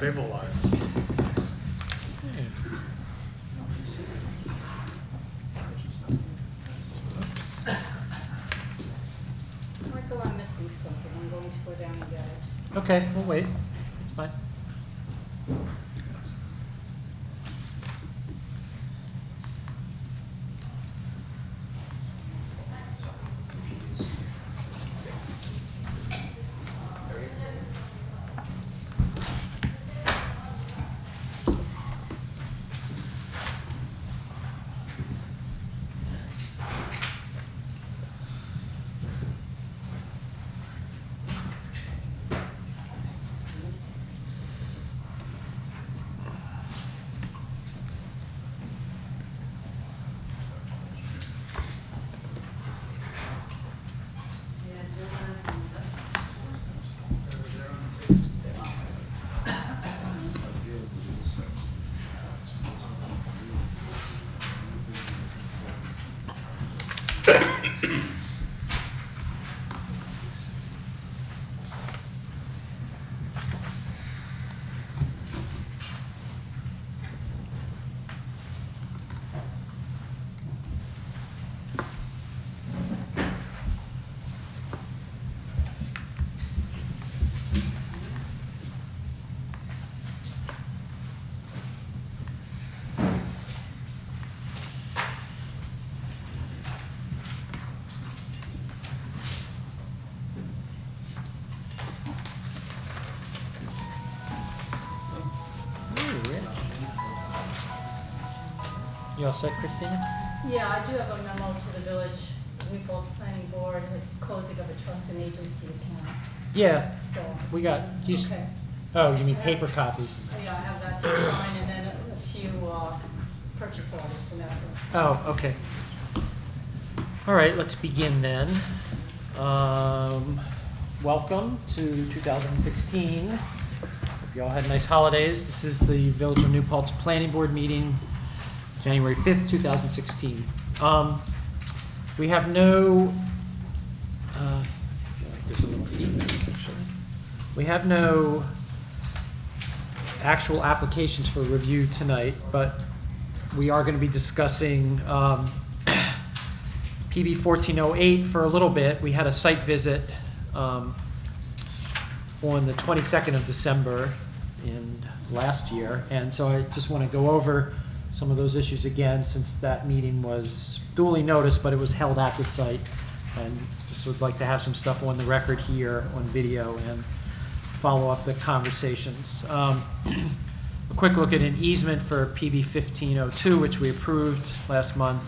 Stabilized. Michael, I'm missing something. I'm going to go down and get it. Okay, we'll wait. It's fine. You all set, Christina? Yeah, I do have a memo to the village, New Paltz Planning Board, the closing of a trust and agency account. Yeah, So. we got. Okay. Oh, you mean paper copies? Yeah, I have that to sign and then a few purchase orders and that's it. Oh, okay. All right, let's begin then. Welcome to 2016. Hope you all had nice holidays. This is the Village of New Paltz Planning Board meeting, January 5th, 2016. We have no, I feel like there's a little feedback actually. We have no actual applications for review tonight, but we are going to be discussing PB 1408 for a little bit. We had a site visit on the 22nd of December in last year, and so I just want to go over some of those issues again, since that meeting was duly noticed, but it was held at the site, and just would like to have some stuff on the record here on video and follow up the conversations. A quick look at an easement for PB 1502, which we approved last month.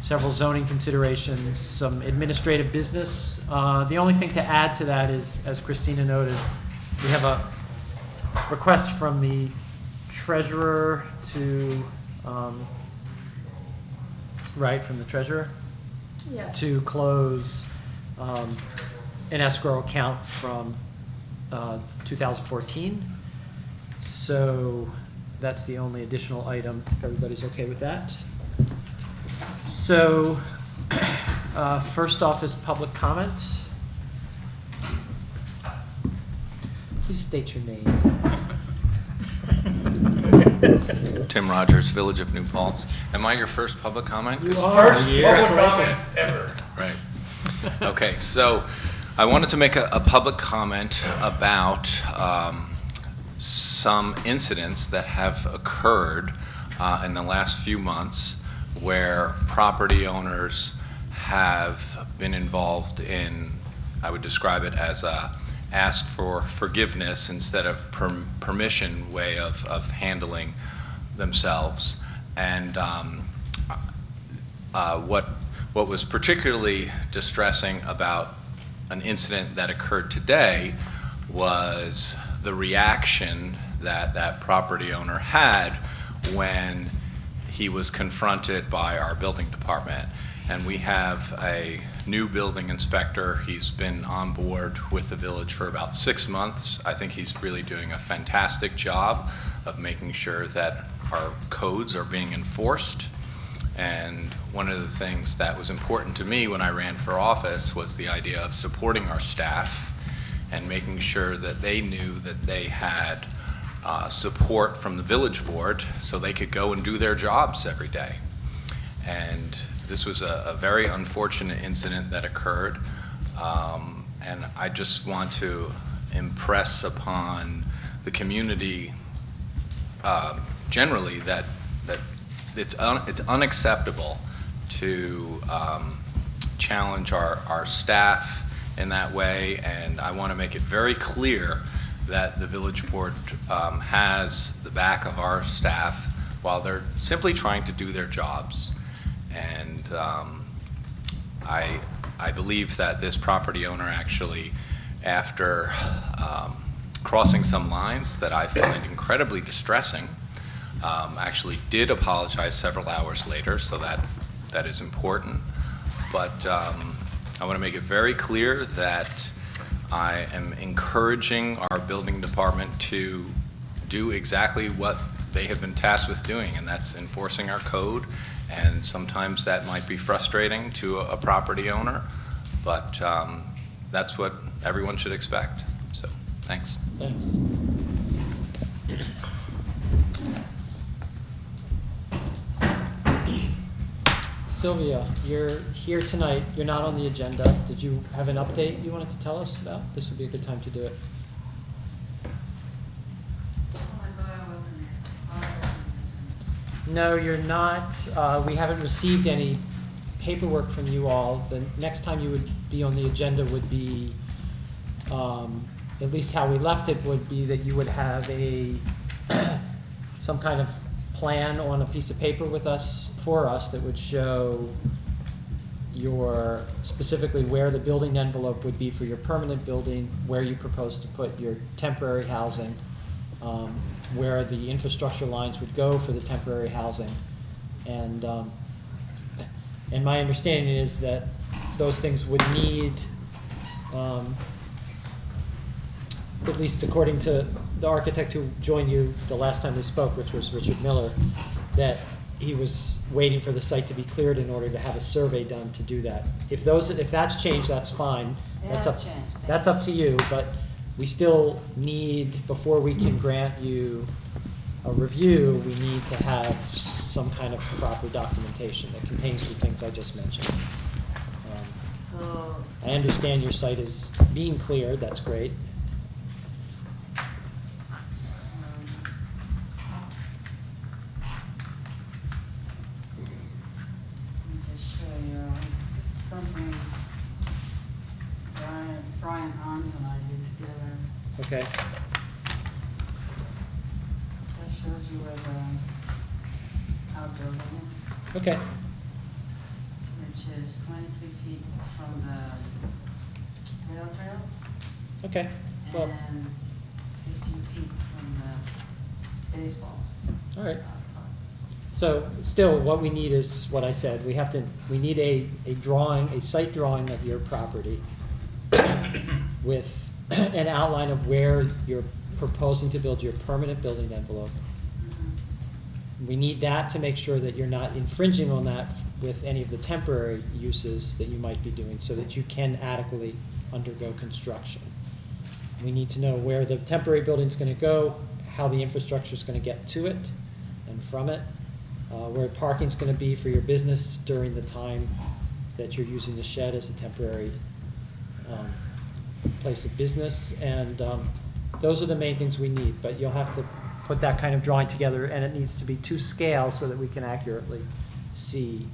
Several zoning considerations, some administrative business. The only thing to add to that is, as Christina noted, we have a request from the treasurer to, from the treasurer? Yes. To close an escrow account from 2014. So that's the only additional item, if everybody's okay with that. So first off is public comment. Please state your name. Tim Rogers, Village of New Paltz. Am I your first public comment? You are. First public comment ever. Right. Okay, so I wanted to make a public comment about some incidents that have occurred in the last few months where property owners have been involved in, I would describe it as a ask for forgiveness instead of permission way of handling themselves. And what was particularly distressing about an incident that occurred today was the reaction that that property owner had when he was confronted by our building department. And we have a new building inspector. He's been on board with the village for about 6 months. I think he's really doing a fantastic job of making sure that our codes are being enforced. And one of the things that was important to me when I ran for office was the idea of supporting our staff and making sure that they knew that they had support from the village board so they could go and do their jobs every day. And this was a very unfortunate incident that occurred. And I just want to impress upon the community generally that it's unacceptable to challenge our staff in that way, and I want to make it very clear that the village board has the back of our staff while they're simply trying to do their jobs. And I believe that this property owner actually, after crossing some lines that I find incredibly distressing, actually did apologize several hours later, so that is important. But I want to make it very clear that I am encouraging our building department to do exactly what they have been tasked with doing, and that's enforcing our code. And sometimes that might be frustrating to a property owner, but that's what everyone should expect. So, thanks. Thanks. Sylvia, you're here tonight. You're not on the agenda. Did you have an update you wanted to tell us about? This would be a good time to do it. No, you're not. We haven't received any paperwork from you all. The next time you would be on the agenda would be, at least how we left it, would be that you would have some kind of plan on a piece of paper with us, for us, that would show specifically where the building envelope would be for your permanent building, where you propose to put your temporary housing, where the infrastructure lines would go for the temporary housing. And my understanding is that those things would need, at least according to the architect who joined you the last time we spoke, which was Richard Miller, that he was waiting for the site to be cleared in order to have a survey done to do that. If that's changed, that's fine. That's up to you, but we still need, before we can grant you a review, we need to have some kind of proper documentation that contains the things I just mentioned. I understand your site is being cleared, that's great. Brian Arms and I did together. Okay. That shows you where the outbuilding is, Okay. which is 23 feet from the rail trail Okay. Well, and 15 feet from the baseball. all right. So still, what we need is what I said. We need a drawing, a site drawing of your property with an outline of where you're proposing to build your permanent building envelope. We need that to make sure that you're not infringing on that with any of the temporary uses that you might be doing, so that you can adequately undergo construction. We need to know where the temporary building's going to go, how the infrastructure is going to get to it and from it, where parking's going to be for your business during the time that you're using the shed as a temporary place of business, and those are the main things we need. But you'll have to put that kind of drawing together, and it needs to be to scale so that we can accurately see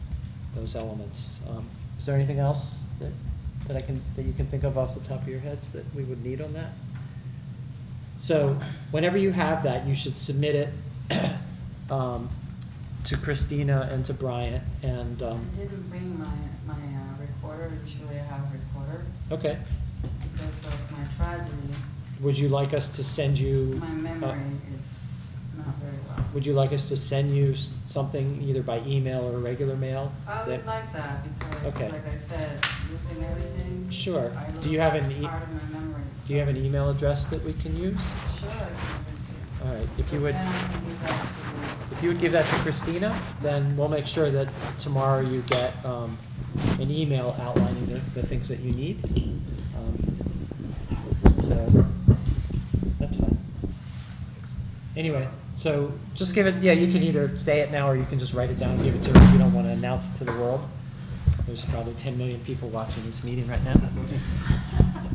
those elements. Is there anything else that you can think of off the top of your heads that we would need on that? So whenever you have that, you should submit it to Christina and to Bryant, and I didn't bring my recorder. Usually I have a recorder. okay. Because of my tragedy, would you like us to send you? My memory is not very well. Would you like us to send you something either by email or regular mail? I would like that because, Okay. like I said, losing everything. Sure. I Do you lose have an part of my memory. Do you have an email address that we can use? Sure, I can give it to you. All right, if you would, Then I can give that to you. if you would give that to Christina, then we'll make sure that tomorrow you get an email outlining the things that you need. So, that's fine. Anyway, so just give it, yeah, you can either say it now or you can just write it down and give it to her if you don't want to announce it to the world. There's probably 10 million people watching this meeting right now.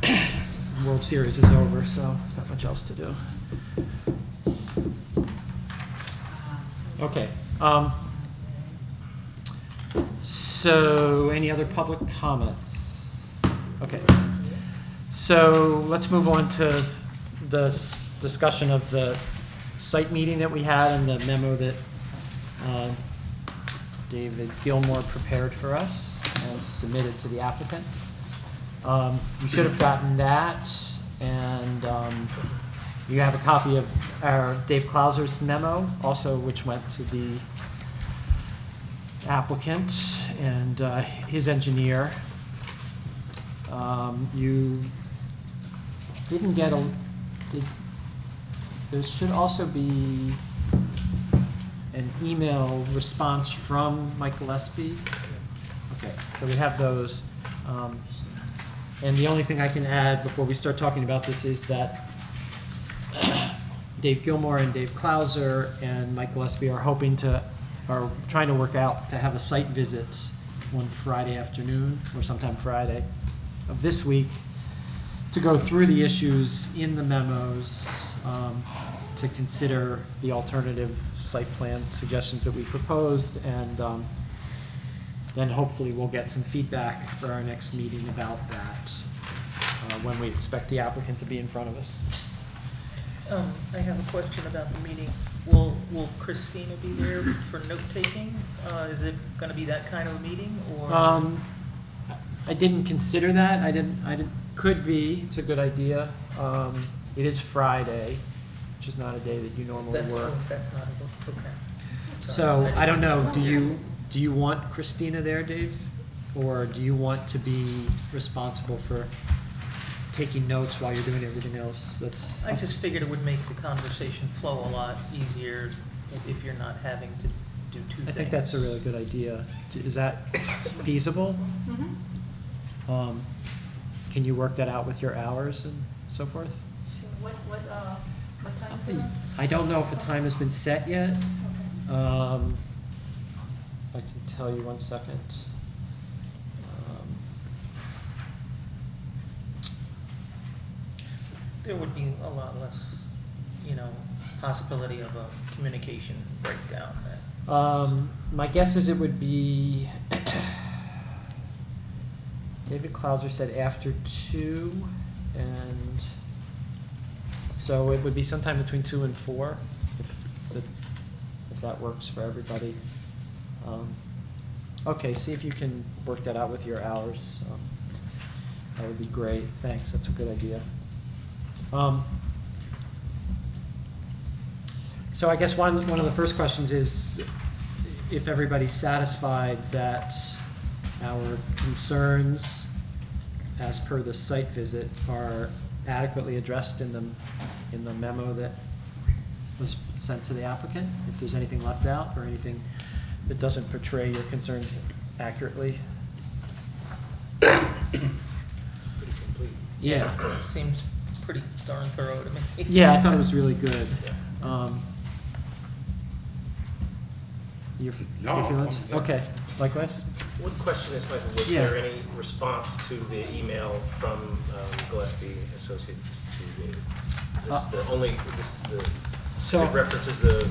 The World Series is over, so there's not much else to do. Okay. So, any other public comments? Okay. So, let's move on to the discussion of the site meeting that we had and the memo that David Gilmore prepared for us and submitted to the applicant. You should have gotten that, and you have a copy of our Dave Clauser's memo, also which went to the applicant and his engineer. You didn't get there should also be an email response from Mike Gillespie. Okay, so we have those. And the only thing I can add before we start talking about this is that Dave Gilmore and Dave Clauser and Mike Gillespie are trying to work out to have a site visit one Friday afternoon or sometime Friday of this week to go through the issues in the memos, to consider the alternative site plan suggestions that we proposed, and then hopefully we'll get some feedback for our next meeting about that, when we expect the applicant to be in front of us. I have a question about the meeting. Will Christina be there for note-taking? Is it gonna be that kind of a meeting, or? I didn't consider that. I didn't, could be, it's a good idea. It is Friday, which is not a day that you normally work. That's not, okay. So, Sorry, I don't know, didn't- do you want Christina there, Dave? Or do you want to be responsible for taking notes while you're doing everything else? That's. I just figured it would make the conversation flow a lot easier if you're not having to do two things. I think that's a really good idea. Is that feasible? Mm-hmm. Can you work that out with your hours and so forth? Sure. What time is it? I don't know if a time has been set yet. Okay. I can tell you 1 second. There would be a lot less, possibility of a communication breakdown then. My guess is it would be, David Clauser said after 2, and so it would be sometime between 2 and 4, if that works for everybody. Okay, see if you can work that out with your hours. That would be great. Thanks, that's a good idea. So I guess one of the first questions is if everybody's satisfied that our concerns as per the site visit are adequately addressed in the memo that was sent to the applicant, if there's anything left out or anything that doesn't portray your concerns accurately. Yeah. Seems pretty darn thorough to me. Yeah, I thought it was really good. Your No, feelings? yeah. Okay, likewise? One question is, Michael, was Yeah. there any response to the email from Gillespie Associates to David? Is this the only, this is the, So- it references the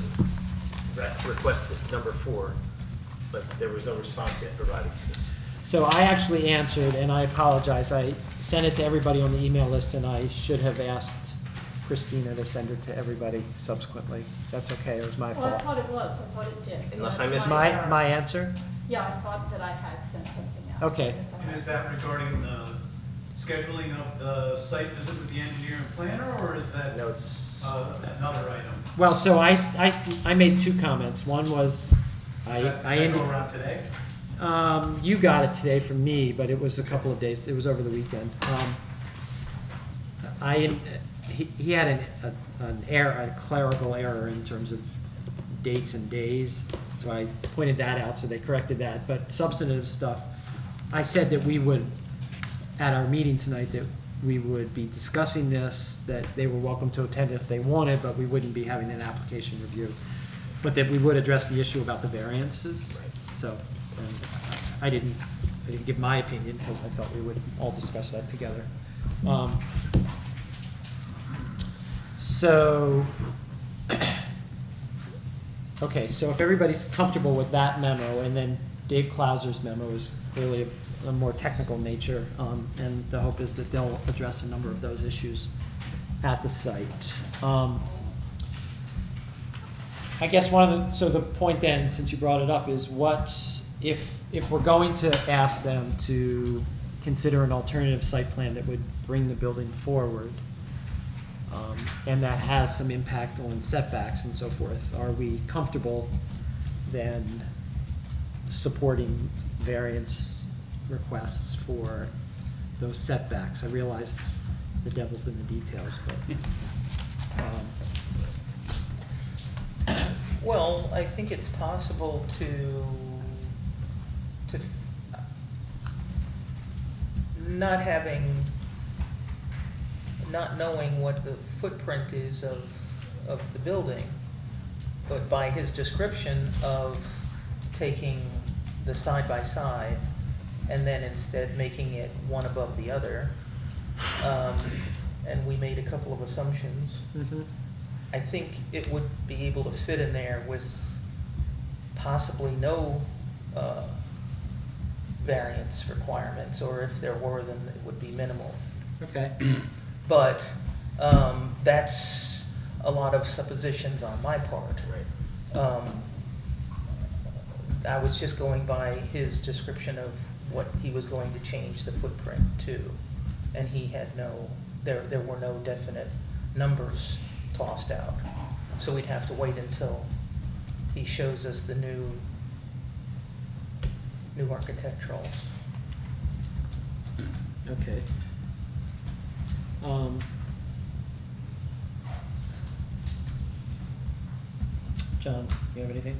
request number 4, but there was no response yet provided to this. So I actually answered, and I apologize. I sent it to everybody on the email list, and I should have asked Christina to send it to everybody subsequently. That's okay, it was my Well, I fault. thought it was, I thought it did. so Unless that's I missed my it. error. My answer? Yeah, I thought that I had sent something out. Okay. so I guess I And is missed that regarding scheduling of the site visit with the engineer and planner, or is that No, it's, another item? Well, so I made two comments. One was, Did that go around today? you got it today from me, but it was a couple of days, it was over the weekend. He had an error, a clerical error in terms of dates and days, so I pointed that out, so they corrected that. But substantive stuff, I said that we would, at our meeting tonight, that we would be discussing this, that they were welcome to attend if they wanted, but we wouldn't be having an application review. But that we would address the issue about the variances. So, and I didn't give my opinion, because I thought we would all discuss that together. So, okay, so if everybody's comfortable with that memo, and then Dave Clauser's memo is clearly of a more technical nature, and the hope is that they'll address a number of those issues at the site. I guess so the point then, since you brought it up, is what, if we're going to ask them to consider an alternative site plan that would bring the building forward, and that has some impact on setbacks and so forth, are we comfortable then supporting variance requests for those setbacks? I realize the devil's in the details, but Well, I think it's possible to not knowing what the footprint is of the building, but by his description of taking the side-by-side and then instead making it one above the other, and we made a couple of assumptions. mhm. I think it would be able to fit in there with possibly no variance requirements, or if there were, then it would be minimal. Okay. But that's a lot of suppositions on my part. right. I was just going by his description of what he was going to change the footprint to, and he had there were no definite numbers tossed out. So we'd have to wait until he shows us the new architecturals. Okay. John, you have anything?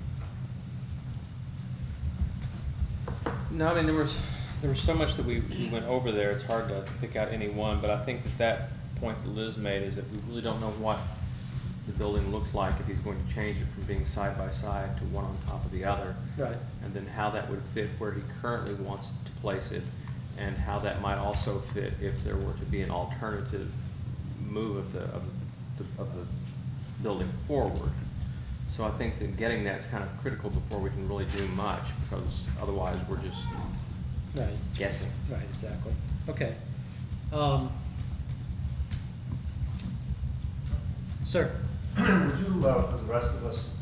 No, I mean, there was so much that we went over there, it's hard to pick out any one, but I think that point that Liz made is that we really don't know what the building looks like if he's going to change it from being side by side to one on top of the other. Right. And then how that would fit where he currently wants to place it, and how that might also fit if there were to be an alternative move of the building forward. So I think that getting that's kind of critical before we can really do much, because otherwise we're just Right. guessing. Right, exactly. Okay. Sir? Would you, for the rest of us,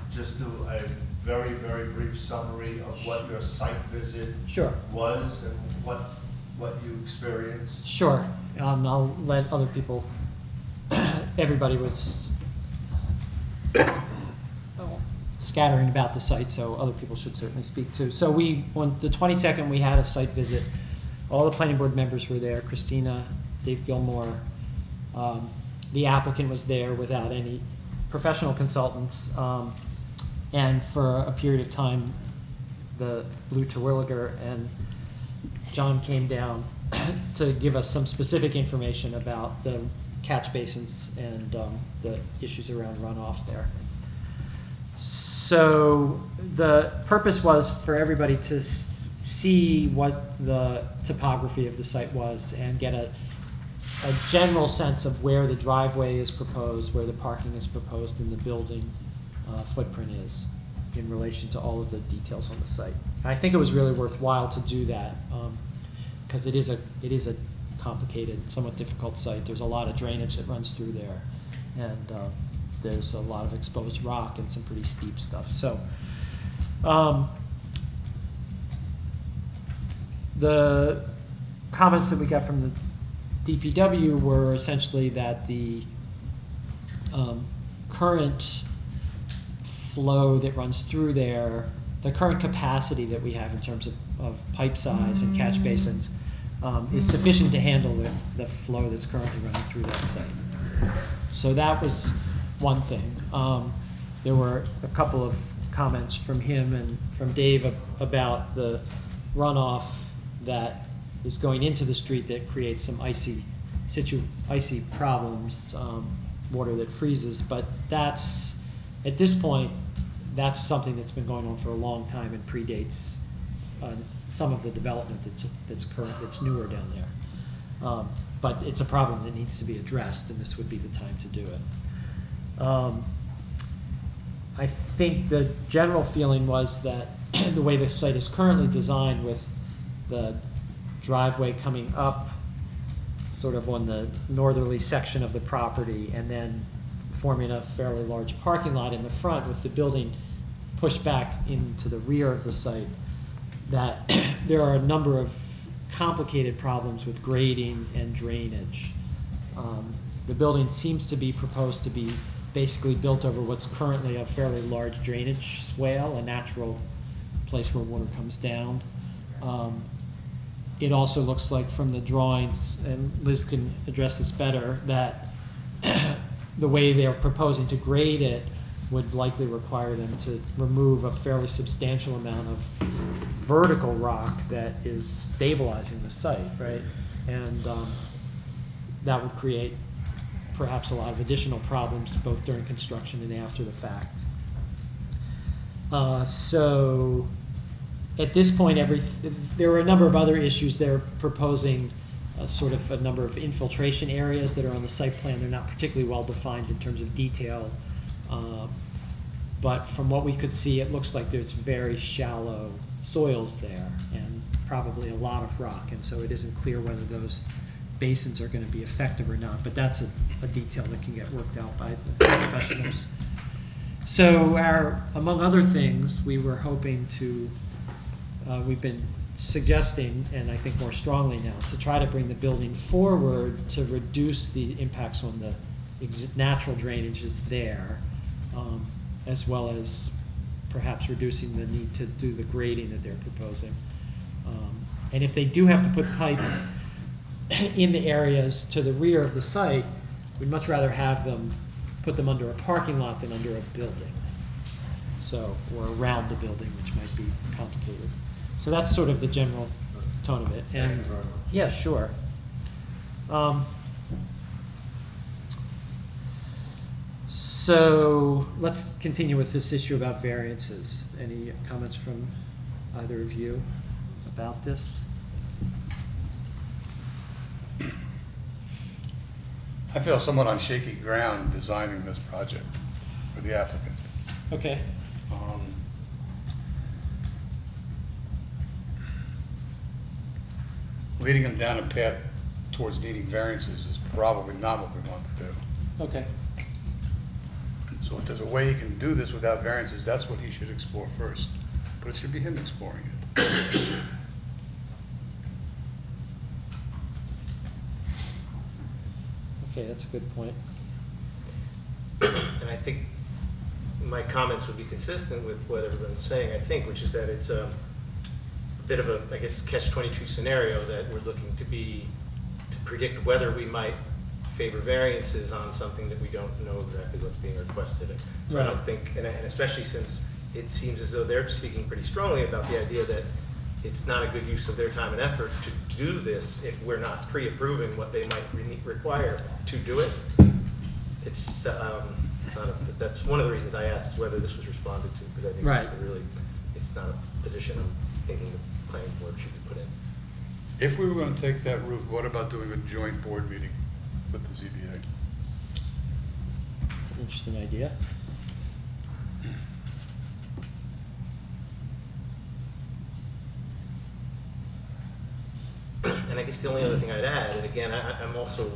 just do a very, very brief summary of what your site visit Sure. was and what you experienced? Sure. I'll let other people, everybody was scattering about the site, so other people should certainly speak too. So on the 22nd, we had a site visit. All the planning board members were there, Christina, Dave Gilmore. The applicant was there without any professional consultants. And for a period of time, the Blue Terwilliger and John came down to give us some specific information about the catch basins and the issues around runoff there. So the purpose was for everybody to see what the topography of the site was and get a general sense of where the driveway is proposed, where the parking is proposed, and the building footprint is in relation to all of the details on the site. And I think it was really worthwhile to do that because it is a complicated, somewhat difficult site. There's a lot of drainage that runs through there, and there's a lot of exposed rock and some pretty steep stuff. So the comments that we got from the DPW were essentially that the current flow that runs through there, the current capacity that we have in terms of pipe size and catch basins is sufficient to handle the flow that's currently running through that site. So that was one thing. There were a couple of comments from him and from Dave about the runoff that is going into the street that creates some icy problems, water that freezes. But that's, at this point, that's something that's been going on for a long time and predates some of the development that's newer down there. But it's a problem that needs to be addressed, and this would be the time to do it. I think the general feeling was that the way the site is currently designed, with the driveway coming up sort of on the northerly section of the property and then forming a fairly large parking lot in the front with the building pushed back into the rear of the site, that there are a number of complicated problems with grading and drainage. The building seems to be proposed to be basically built over what's currently a fairly large drainage swale, a natural place where water comes down. It also looks like from the drawings, and Liz can address this better, that the way they're proposing to grade it would likely require them to remove a fairly substantial amount of vertical rock that is stabilizing the site, right? And that would create perhaps a lot of additional problems both during construction and after the fact. So at this point, there are a number of other issues. They're proposing sort of a number of infiltration areas that are on the site plan. They're not particularly well defined in terms of detail, but from what we could see, it looks like there's very shallow soils there and probably a lot of rock, and so it isn't clear whether those basins are going to be effective or not, but that's a detail that can get worked out by the professionals. So among other things, we were hoping to, we've been suggesting, and I think more strongly now, to try to bring the building forward to reduce the impacts on the natural drainages there, as well as perhaps reducing the need to do the grading that they're proposing. And if they do have to put pipes in the areas to the rear of the site, we'd much rather have them put them under a parking lot than under a building. So, or around the building, which might be complicated. So that's sort of the general tone of it. And yeah, sure. So let's continue with this issue about variances. Any comments from either of you about this? I feel somewhat on shaky ground designing this project for the applicant. Okay. Leading them down a path towards needing variances is probably not what we want to do. Okay. So if there's a way he can do this without variances, that's what he should explore first. But it should be him exploring it. Okay, that's a good point. And I think my comments would be consistent with what everyone's saying, I think, which is that it's a bit of a, I guess, catch-22 scenario that we're looking to predict whether we might favor variances on something that we don't know exactly what's being requested. So Right. I don't think, and especially since it seems as though they're speaking pretty strongly about the idea that it's not a good use of their time and effort to do this if we're not pre-approving what they might require to do it. It's not that's one of the reasons I asked whether this was responded to, because I think Right. it's not a position I'm thinking the planning board should be put in. If we were going to take that route, what about doing a joint board meeting with the ZBA? That's an interesting idea. And I guess the only other thing I'd add, and again, I'm also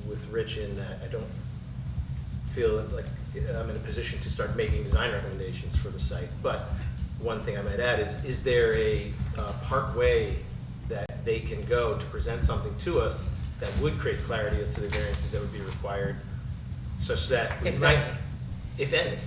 with Rich in that I don't feel like I'm in a position to start making design recommendations for the site, but one thing I might add is there a partway that they can go to present something to us that would create clarity as to the variances that would be required, such that we If might, any. if any.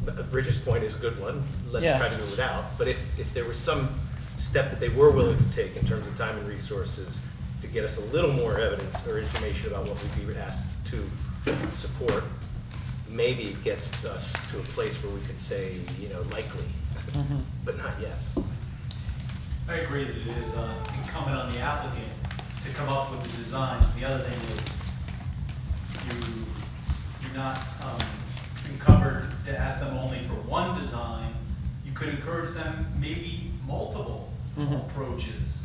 But Bridget's point is a good one, let's Yeah. try to move it out. But if there was some step that they were willing to take in terms of time and resources to get us a little more evidence or information about what we'd be asked to support, maybe it gets us to a place where we could say, likely, but not yes. I agree that it is incumbent on the applicant to come up with the designs. The other thing is you're not encumbered to ask them only for one design. You could encourage them maybe multiple approaches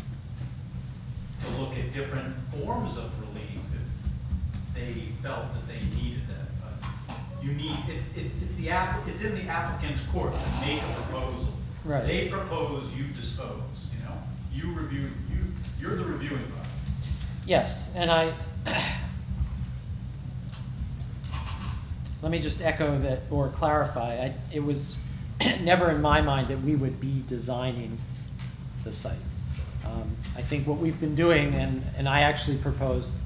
to look at different forms of relief if they felt that they needed that. But you need, it's in the applicant's court to make a proposal. Right. They propose, you dispose, you review, you're the reviewing body. Yes, and let me just echo that or clarify. It was never in my mind that we would be designing the site. I think what we've been doing, and I actually proposed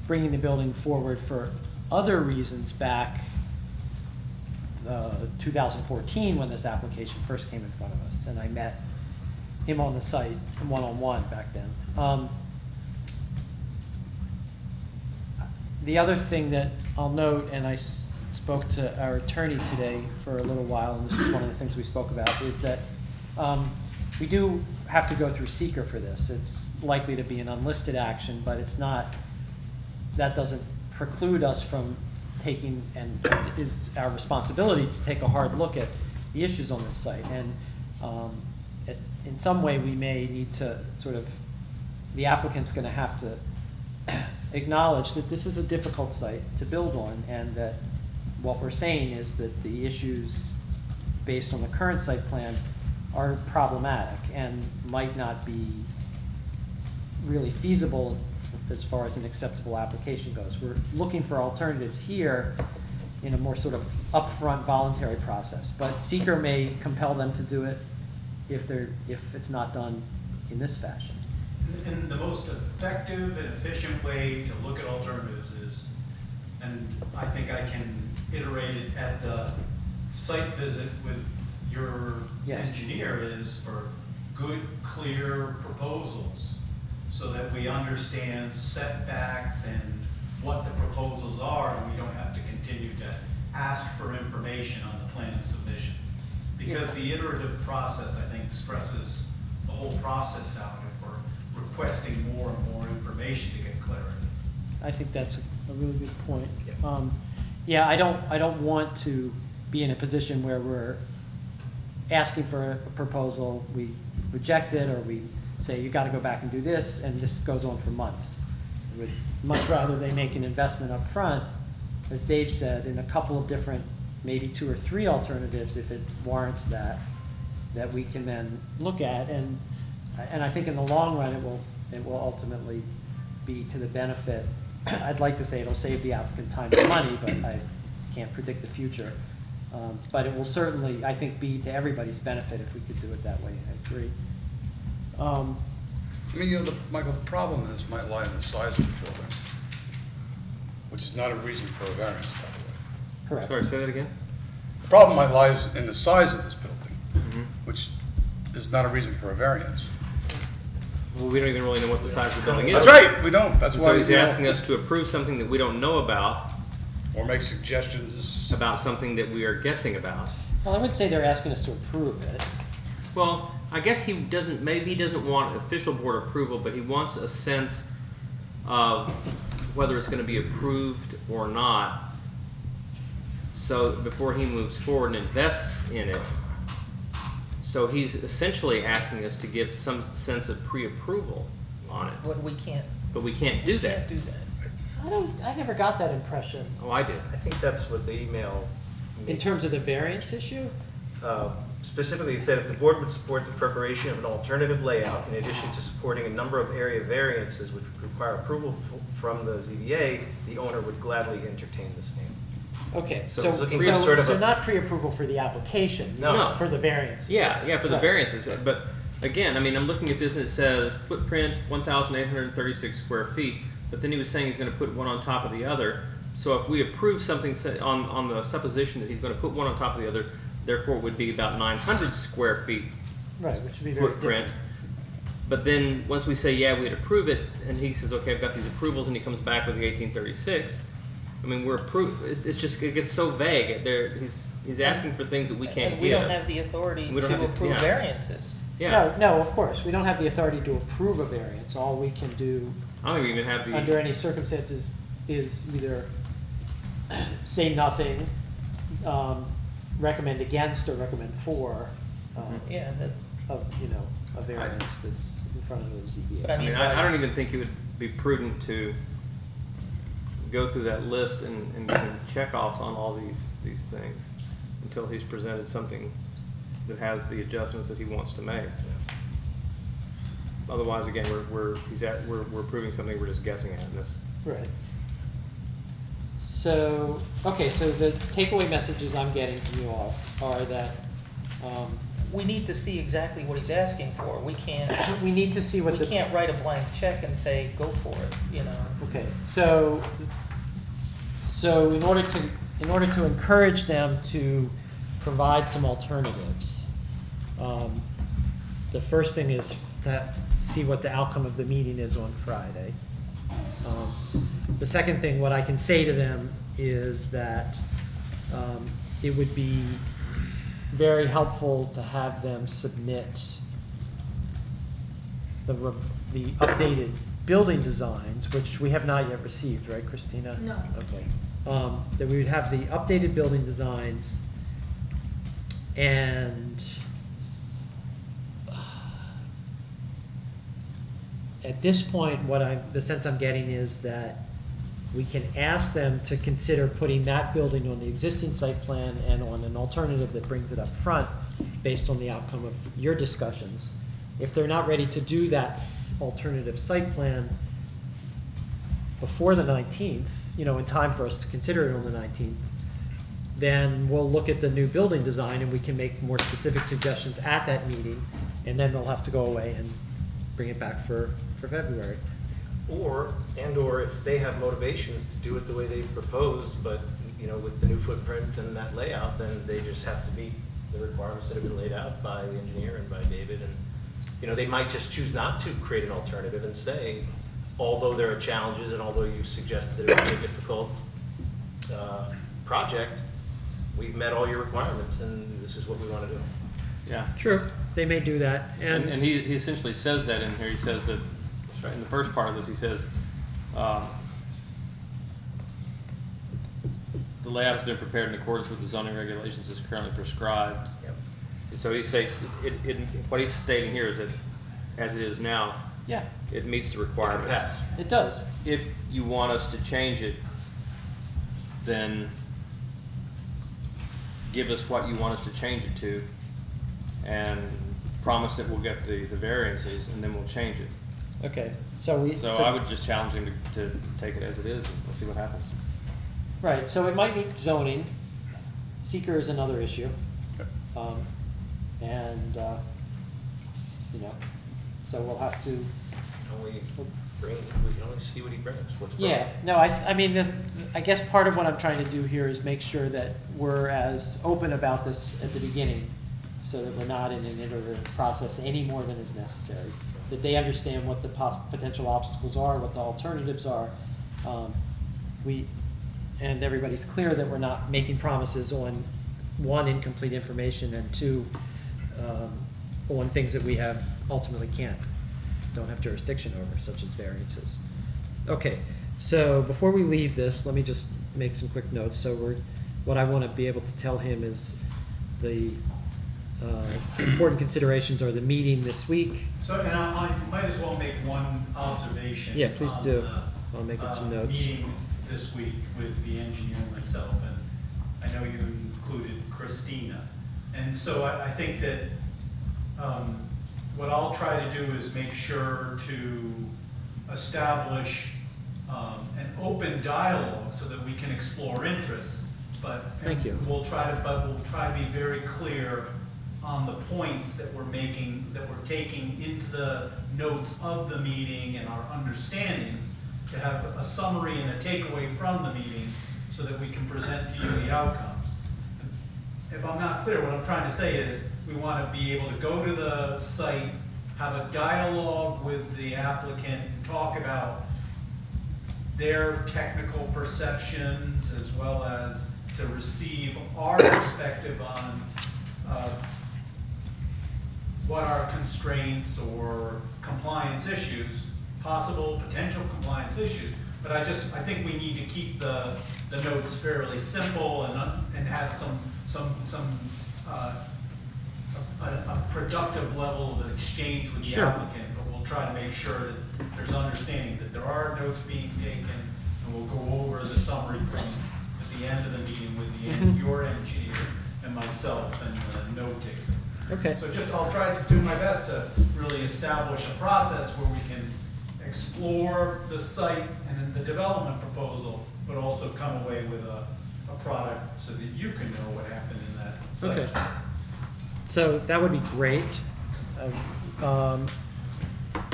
bringing the building forward for other reasons back 2014 when this application first came in front of us, and I met him on the site one-on-one back then. The other thing that I'll note, and I spoke to our attorney today for a little while, and this is one of the things we spoke about, is that we do have to go through seeker for this. It's likely to be an unlisted action, but it's not, that doesn't preclude us from taking, and it is our responsibility to take a hard look at the issues on this site. And in some way, we may need to sort of, the applicant's going to have to acknowledge that this is a difficult site to build on, and that what we're saying is that the issues based on the current site plan are problematic and might not be really feasible as far as an acceptable application goes. We're looking for alternatives here in a more sort of upfront voluntary process, but seeker may compel them to do it if it's not done in this fashion. And the most effective and efficient way to look at alternatives is, and I think I can iterate it at the site visit with your Yes. engineer, is for good, clear proposals so that we understand setbacks and what the proposals are, and we don't have to continue to ask for information on the plan and submission. Because the iterative process, I think, stresses the whole process out if we're requesting more and more information to get clarity. I think that's a really good point. Yeah, I don't want to be in a position where we're asking for a proposal, we reject it, or we say, you gotta go back and do this, and this goes on for months. I would much rather they make an investment up front, as Dave said, in a couple of different, maybe 2 or 3 alternatives if it warrants that we can then look at, and I think in the long run it will ultimately be to the benefit. I'd like to say it'll save the applicant time and money, but I can't predict the future. But it will certainly, I think, be to everybody's benefit if we could do it that way. I agree. I mean, Michael, the problem in this might lie in the size of the building, which is not a reason for a variance, by the way. Correct. Sorry, say that again? The problem might lie in the size of this building, which is not a reason for a variance. Well, we don't even really know what the size of the building is. That's right, we don't, that's why. So he's asking us to approve something that we don't know about Or make suggestions. about something that we are guessing about. Well, I would say they're asking us to approve it. Well, I guess maybe he doesn't want official board approval, but he wants a sense of whether it's going to be approved or not. So before he moves forward and invests in it. So he's essentially asking us to give some sense of pre-approval on it. What we can't, But we can't do we that. can't do that. I never got that impression. Oh, I did. I think that's what the email In terms of the variance issue? specifically, it said if the board would support the preparation of an alternative layout in addition to supporting a number of area variances which would require approval from the ZBA, the owner would gladly entertain the same. Okay, So so it's looking for sort of a- not pre-approval for the application? No. No. For the variance? Yeah, for the Right. variances, but again, I mean, I'm looking at this and it says footprint 1,836 square feet, but then he was saying he's gonna put one on top of the other. So if we approve something on the supposition that he's gonna put one on top of the other, therefore it would be about 900 square feet Right, which would be very footprint. different. But then, once we say, yeah, we'd approve it, and he says, okay, I've got these approvals, and he comes back with the 1836, I mean, we're approved, it's just, it gets so vague. He's asking for things that we can't And we give. don't have the authority We don't have to the- approve yeah. variances. Yeah, No, of course, we don't have the authority to approve a variance. All we can do I don't even have the. under any circumstances is either say nothing, recommend against, or recommend for, Yeah, that, a variance that's in front of the ZBA. But I mean, I don't even think it would be prudent to go through that list and give him checkoffs on all these things until he's presented something that has the adjustments that he wants to make. Otherwise, again, we're approving something we're just guessing at. This. Right. So, okay, so the takeaway messages I'm getting from you all are that, we need to see exactly what he's asking for. We can't, we need to see what we the. can't write a blank check and say, go for it, you know? Okay, so in order to encourage them to provide some alternatives, the first thing is to see what the outcome of the meeting is on Friday. The second thing, what I can say to them is that it would be very helpful to have them submit the updated building designs, which we have not yet received, right, Christina? No. Okay. That we would have the updated building designs, and at this point, the sense I'm getting is that we can ask them to consider putting that building on the existing site plan and on an alternative that brings it up front based on the outcome of your discussions. If they're not ready to do that alternative site plan before the 19th, in time for us to consider it on the 19th, then we'll look at the new building design and we can make more specific suggestions at that meeting, and then they'll have to go away and bring it back for February. Or if they have motivations to do it the way they've proposed, but, with the new footprint and that layout, then they just have to meet the requirements that have been laid out by the engineer and by David. And, they might just choose not to create an alternative and say, although there are challenges and although you've suggested that it would be a difficult project, we've met all your requirements and this is what we want to do. Yeah. True, they may do that, And he essentially says that in here. He says that, right in the first part of this, he says, the layout has been prepared in accordance with the zoning regulations as currently prescribed. Yep. And so he says, what he's stating here is that, as it is now, yeah, it meets the requirements. Pass. it does. If you want us to change it, then give us what you want us to change it to, and promise that we'll get the variances, and then we'll change it. Okay, So I would just challenge him to take it as it is, and we'll see what happens. right, so it might meet zoning. Seeker is another issue. And, so we'll have to, We can only see what he brings. What's yeah, no, I mean, I guess part of what I'm trying to do here is make sure that we're as open about this at the beginning, so that we're not in an iterative process any more than is necessary. That they understand what the potential obstacles are, what the alternatives are. And everybody's clear that we're not making promises on, one, incomplete information, and two, on things that we ultimately don't have jurisdiction over, such as variances. Okay, so before we leave this, let me just make some quick notes. So what I want to be able to tell him is the important considerations are the meeting this week. So, and I might as well make one observation. Yeah, please on do. the, I'll make it some notes. Meeting this week with the engineer and myself, and I know you included Christina. And so I think that what I'll try to do is make sure to establish an open dialogue so that we can explore interests. But Thank you. we'll try to be very clear on the points that we're making, that we're taking into the notes of the meeting and our understandings, to have a summary and a takeaway from the meeting so that we can present to you the outcomes. If I'm not clear, what I'm trying to say is we want to be able to go to the site, have a dialogue with the applicant, and talk about their technical perceptions, as well as to receive our perspective on what are constraints or compliance issues, possible potential compliance issues. But I think we need to keep the notes fairly simple and have a productive level of exchange with the Sure. applicant. But we'll try to make sure that there's understanding that there are notes being taken, and we'll go over the summary points at the end of the meeting with your engineer and myself and the note taker. Okay. So I'll try to do my best to really establish a process where we can explore the site and then the development proposal, but also come away with a product so that you can know what happened in that site. Okay. So that would be great.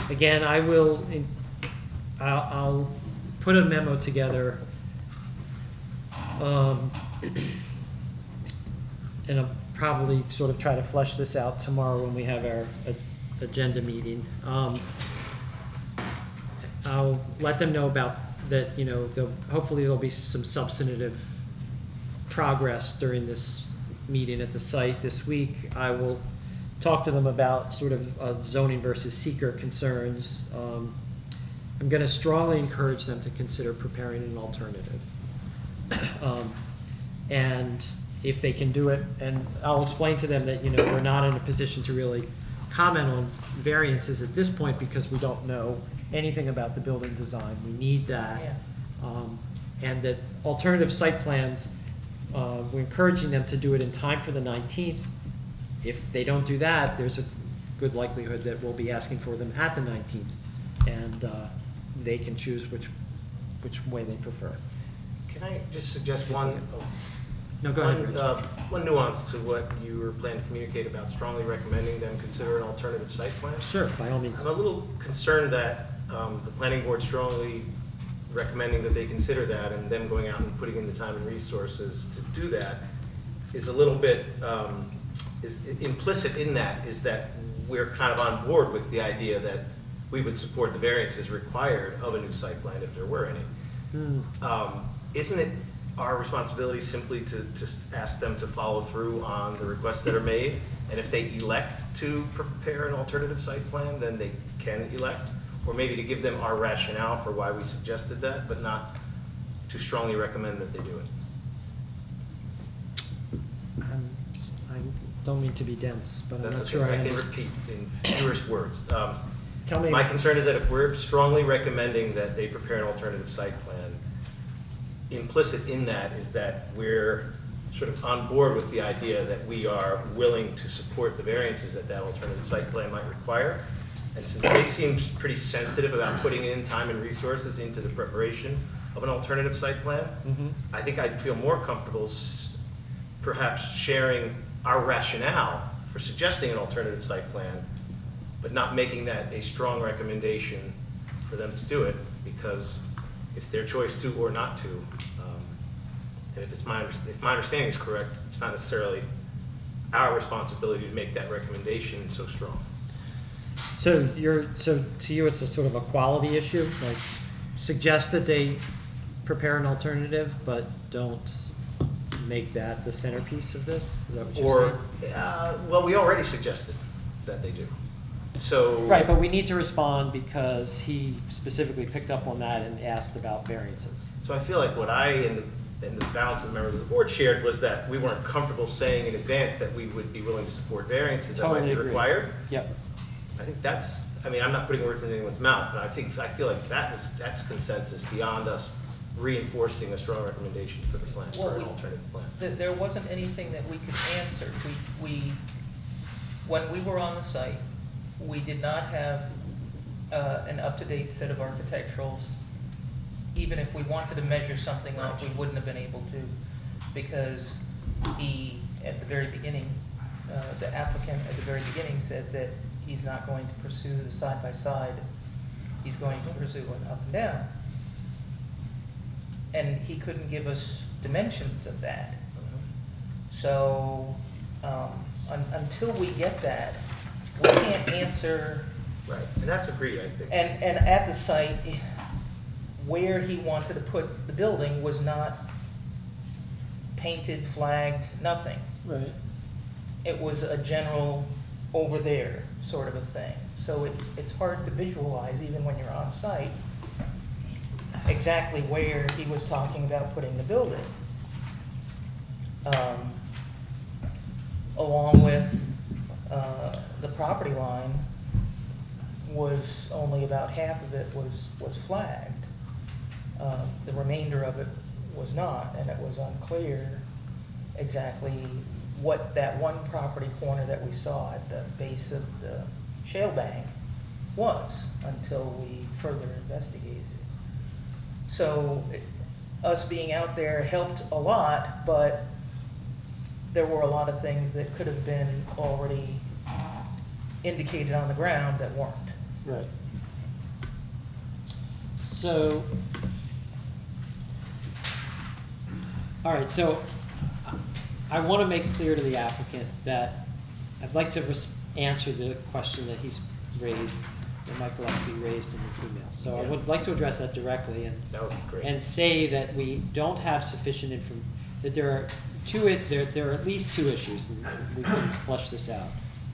Again, I'll put a memo together. And I'll probably sort of try to flesh this out tomorrow when we have our agenda meeting. I'll let them know about that, hopefully there'll be some substantive progress during this meeting at the site this week. I will talk to them about sort of zoning versus seeker concerns. I'm going to strongly encourage them to consider preparing an alternative. And if they can do it, and I'll explain to them that, we're not in a position to really comment on variances at this point because we don't know anything about the building design. We need that. Yeah. And that alternative site plans, we're encouraging them to do it in time for the 19th. If they don't do that, there's a good likelihood that we'll be asking for them at the 19th. And they can choose which way they prefer. Can I just suggest one? No, go ahead, Rich. One nuance to what you were planning to communicate about strongly recommending them consider an alternative site plan. Sure, by all means. I'm a little concerned that the planning board strongly recommending that they consider that, and them going out and putting in the time and resources to do that is a little bit, is implicit in that is that we're kind of on board with the idea that we would support the variances required of a new site plan if there were any. Isn't it our responsibility simply to ask them to follow through on the requests that are made? And if they elect to prepare an alternative site plan, then they can elect? Or maybe to give them our rationale for why we suggested that, but not to strongly recommend that they do it? I don't mean to be dense, but I'm That's not okay. sure I I can understand. repeat in fewer words. Tell me. My concern is that if we're strongly recommending that they prepare an alternative site plan, implicit in that is that we're sort of on board with the idea that we are willing to support the variances that that alternative site plan might require. And since they seem pretty sensitive about putting in time and resources into the preparation of an alternative site plan, I think I'd feel more comfortable perhaps sharing our rationale for suggesting an alternative site plan, but not making that a strong recommendation for them to do it, because it's their choice to or not to. And if my understanding is correct, it's not necessarily our responsibility to make that recommendation so strong. So to you, it's a sort of a quality issue, like suggest that they prepare an alternative, but don't make that the centerpiece of this? Is that what you're saying? Well, we already suggested that they do. So. Right, but we need to respond because he specifically picked up on that and asked about variances. So I feel like what I and the balance of the members of the board shared was that we weren't comfortable saying in advance that we would be willing to support variances that might Totally be agree. required. Yep. I think that's, I mean, I'm not putting words in anyone's mouth, but I feel like that's consensus beyond us reinforcing a strong recommendation for the plan, for an alternative plan. There wasn't anything that we could answer. When we were on the site, we did not have an up-to-date set of architecturals. Even if we wanted to measure something off, we wouldn't have been able to, because he, at the very beginning, the applicant at the very beginning said that he's not going to pursue the side-by-side, he's going to pursue an up and down. And he couldn't give us dimensions of that. So, until we get that, we can't answer. Right, and that's agreed, I think. And at the site, where he wanted to put the building was not painted, flagged, nothing. Right. It was a general over there sort of a thing. So it's hard to visualize, even when you're on site, exactly where he was talking about putting the building. Along with the property line was only about half of it was flagged. The remainder of it was not, and it was unclear exactly what that one property corner that we saw at the base of the shale bank was until we further investigated it. So us being out there helped a lot, but there were a lot of things that could have been already indicated on the ground that weren't. Right. So, all right, so I want to make clear to the applicant that I'd like to answer the question that he's raised, that Mike Gillespie raised in his email. So I would like to address that directly and That would be great. and say that we don't have sufficient information, that there are there are at least two issues, and we can flesh this out.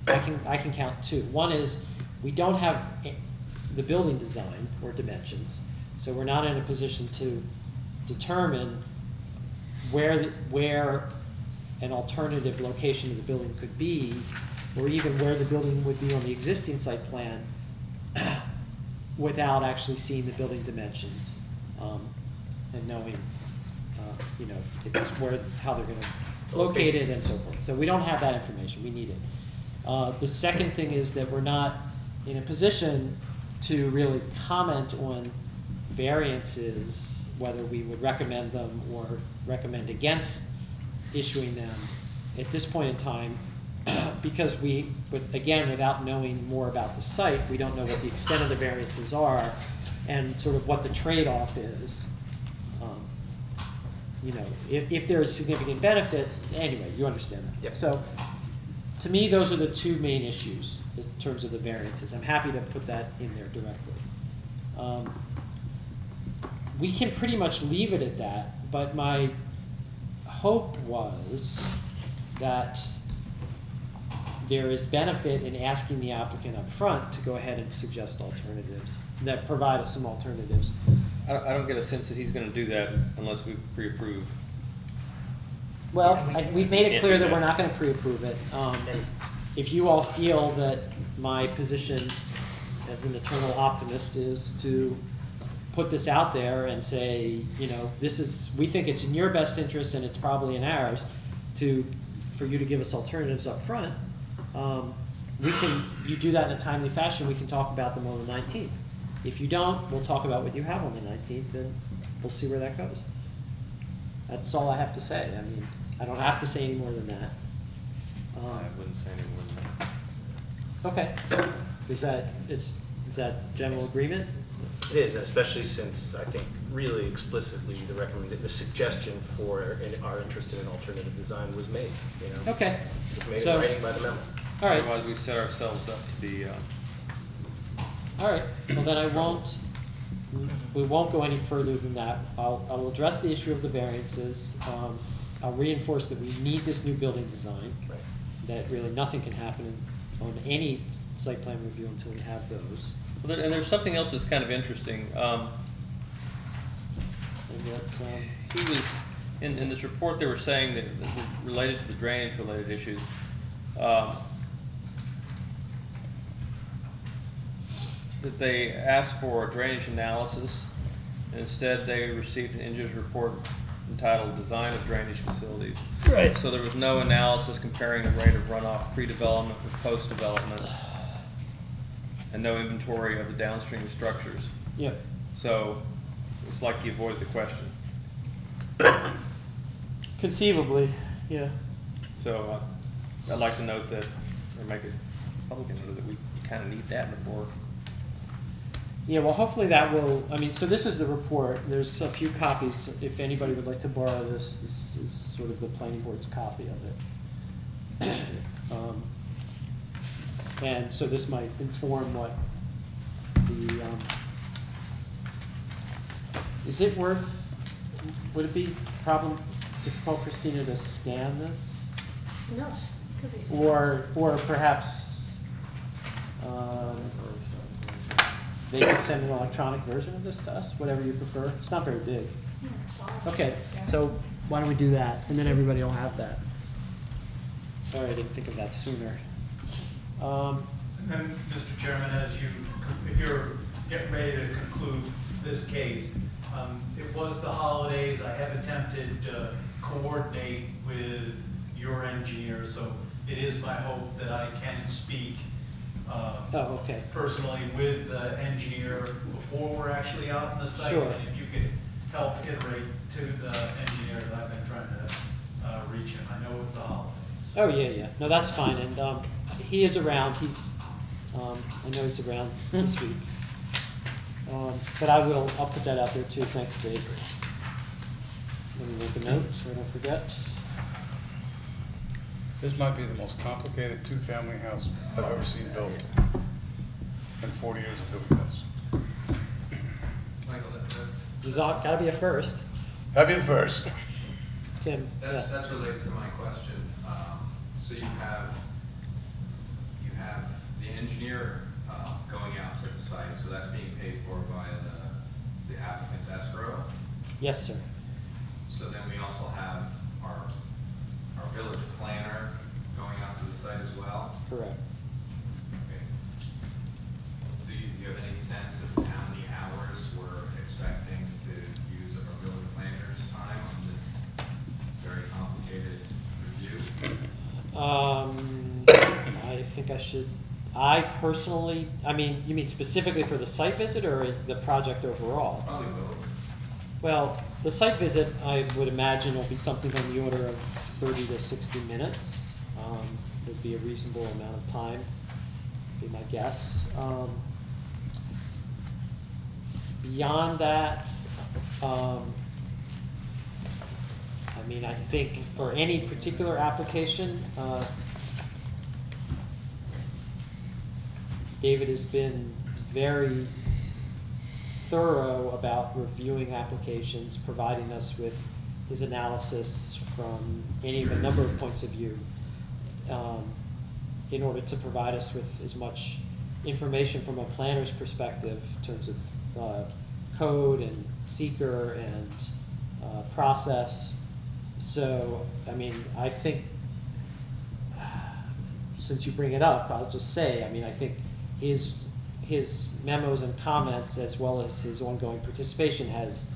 I can count two. One is we don't have the building design or dimensions, so we're not in a position to determine where an alternative location of the building could be, or even where the building would be on the existing site plan without actually seeing the building dimensions and knowing, how they're going to locate it and so forth. So we don't have that information. We need it. The second thing is that we're not in a position to really comment on variances, whether we would recommend them or recommend against issuing them at this point in time, because without knowing more about the site, we don't know what the extent of the variances are and sort of what the trade-off is. If there is significant benefit, anyway, you understand that. Yep. So, to me, those are the two main issues in terms of the variances. I'm happy to put that in there directly. We can pretty much leave it at that, but my hope was that there is benefit in asking the applicant up front to go ahead and suggest alternatives, that provide us some alternatives. I don't get a sense that he's gonna do that unless we pre-approve. Well, we've made it clear that we're not gonna pre-approve it. If you all feel that my position as an eternal optimist is to put this out there and say, we think it's in your best interest and it's probably in ours for you to give us alternatives up front, you do that in a timely fashion, we can talk about them on the 19th. If you don't, we'll talk about what you have on the 19th and we'll see where that goes. That's all I have to say. I mean, I don't have to say any more than that. I wouldn't say any more than that. Okay. Is that general agreement? It is, especially since I think really explicitly the suggestion for our interest in an alternative design was made, Okay. It was made So- in writing by the memo. All right. Otherwise, we set ourselves up to be, All right, well then we won't go any further than that. I'll address the issue of the variances. I'll reinforce that we need this new building design. Right. That really nothing can happen on any site plan review until we have those. and there's something else that's kind of interesting. And that, He was, in this report, they were saying that related to the drainage-related issues, that they asked for a drainage analysis, and instead they received an engineer's report entitled Design of Drainage Facilities. Right. So there was no analysis comparing the rate of runoff pre-development with post-development, and no inventory of the downstream structures. yeah. So it's like he avoided the question. Conceivably, yeah. So I'd like to note that, or make it public note that we kind of need that before. Yeah, well, hopefully that will, I mean, so this is the report. There's a few copies. If anybody would like to borrow this, this is sort of the planning board's copy of it. And so this might inform what the, is it worth, would it be difficult, Christina, to scan this? No, could be. Or perhaps, they could send an electronic version of this to us, whatever you prefer. It's not very big. Yeah, it's fine. Okay, so why don't we do that, and then everybody will have that. Sorry, I didn't think of that sooner. And then, Mr. Chairman, if you're getting ready to conclude this case, it was the holidays. I have attempted to coordinate with your engineer, so it is my hope that I can speak Oh, okay. personally with the engineer before we're actually out on the site. Sure. And if you could help iterate to the engineer that I've been trying to reach him. I know it's the holidays. Oh, yeah. No, that's fine, and he is around. I know he's around this week. But I'll put that out there too. Thanks, Dave. Let me make a note so I don't forget. This might be the most complicated two-family house I've ever seen built in 40 years of doing this. Michael, that's, There's gotta be a first. Happy the first. Tim, yeah. that's related to my question. So you have the engineer going out to the site, so that's being paid for by the applicant's escrow. Yes, sir. So then we also have our village planner going out to the site as well. Correct. Okay. Do you have any sense of how many hours we're expecting to use of our village planner's time on this very complicated review? I think I personally, you mean specifically for the site visit or the project overall? Probably both. Well, the site visit, I would imagine, will be something on the order of 30 to 60 minutes. Would be a reasonable amount of time, be my guess. Beyond that, I think for any particular application, David has been very thorough about reviewing applications, providing us with his analysis from any of a number of points of view, in order to provide us with as much information from a planner's perspective in terms of code and seeker and process. So, I think, since you bring it up, I'll just say, I think his memos and comments, as well as his ongoing participation, has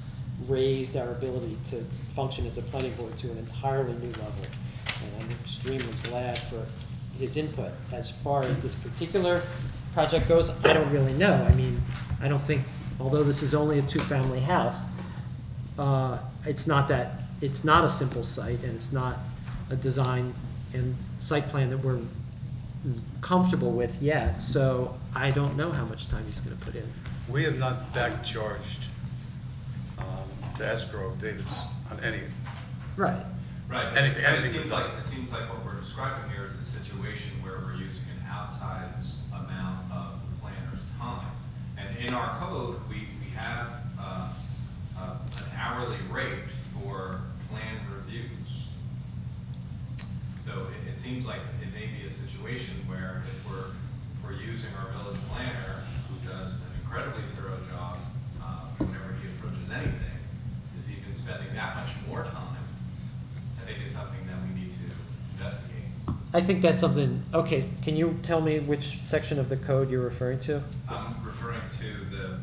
raised our ability to function as a planning board to an entirely new level. And I'm extremely glad for his input. As far as this particular project goes, I don't really know. I don't think, although this is only a two-family house, it's not a simple site, and it's not a design and site plan that we're comfortable with yet, so I don't know how much time he's going to put in. We have not back charged to escrow David's on any. Right. Right. Anything- But anything it seems like what we're describing here is a situation where we're using an outsized amount of the planner's time. And in our code, we have an hourly rate for plan reviews. So it seems like it may be a situation where if we're using our village planner, who does an incredibly thorough job whenever he approaches anything, is even spending that much more time. I think it's something that we need to investigate. I think that's something, okay, can you tell me which section of the code you're referring to? I'm referring to the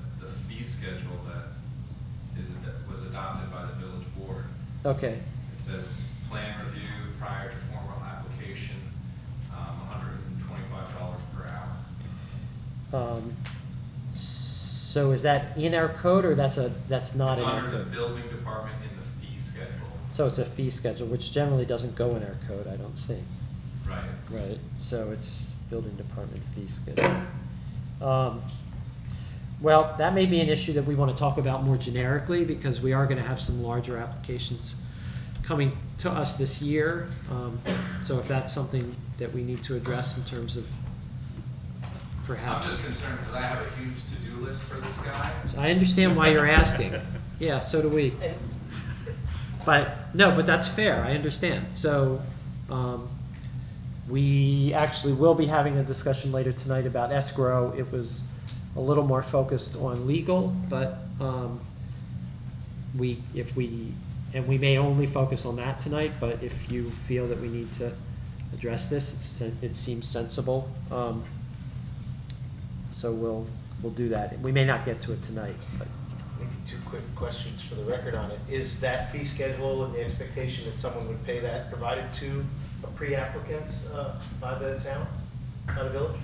fee schedule that was adopted by the village board. Okay, It says plan review prior to formal application, $125 per hour. so is that in our code, or that's not in It's our under the code? building department in the fee schedule. So it's a fee schedule, which generally doesn't go in our code, I don't think. Right. it's- Right, so it's building department fee schedule. Well, that may be an issue that we want to talk about more generically, because we are going to have some larger applications coming to us this year. So if that's something that we need to address in terms of I'm perhaps. just concerned because I have a huge to-do list for this guy. I understand why you're asking. Yeah, so do we. And But, no, but that's fair, I understand. So, we actually will be having a discussion later tonight about escrow. It was a little more focused on legal, but, we may only focus on that tonight, but if you feel that we need to address this, it seems sensible. So we'll do that. We may not get to it tonight, but. Maybe two quick questions for the record on it. Is that fee schedule and the expectation that someone would pay that provided to a pre-applicant by the town, by the village?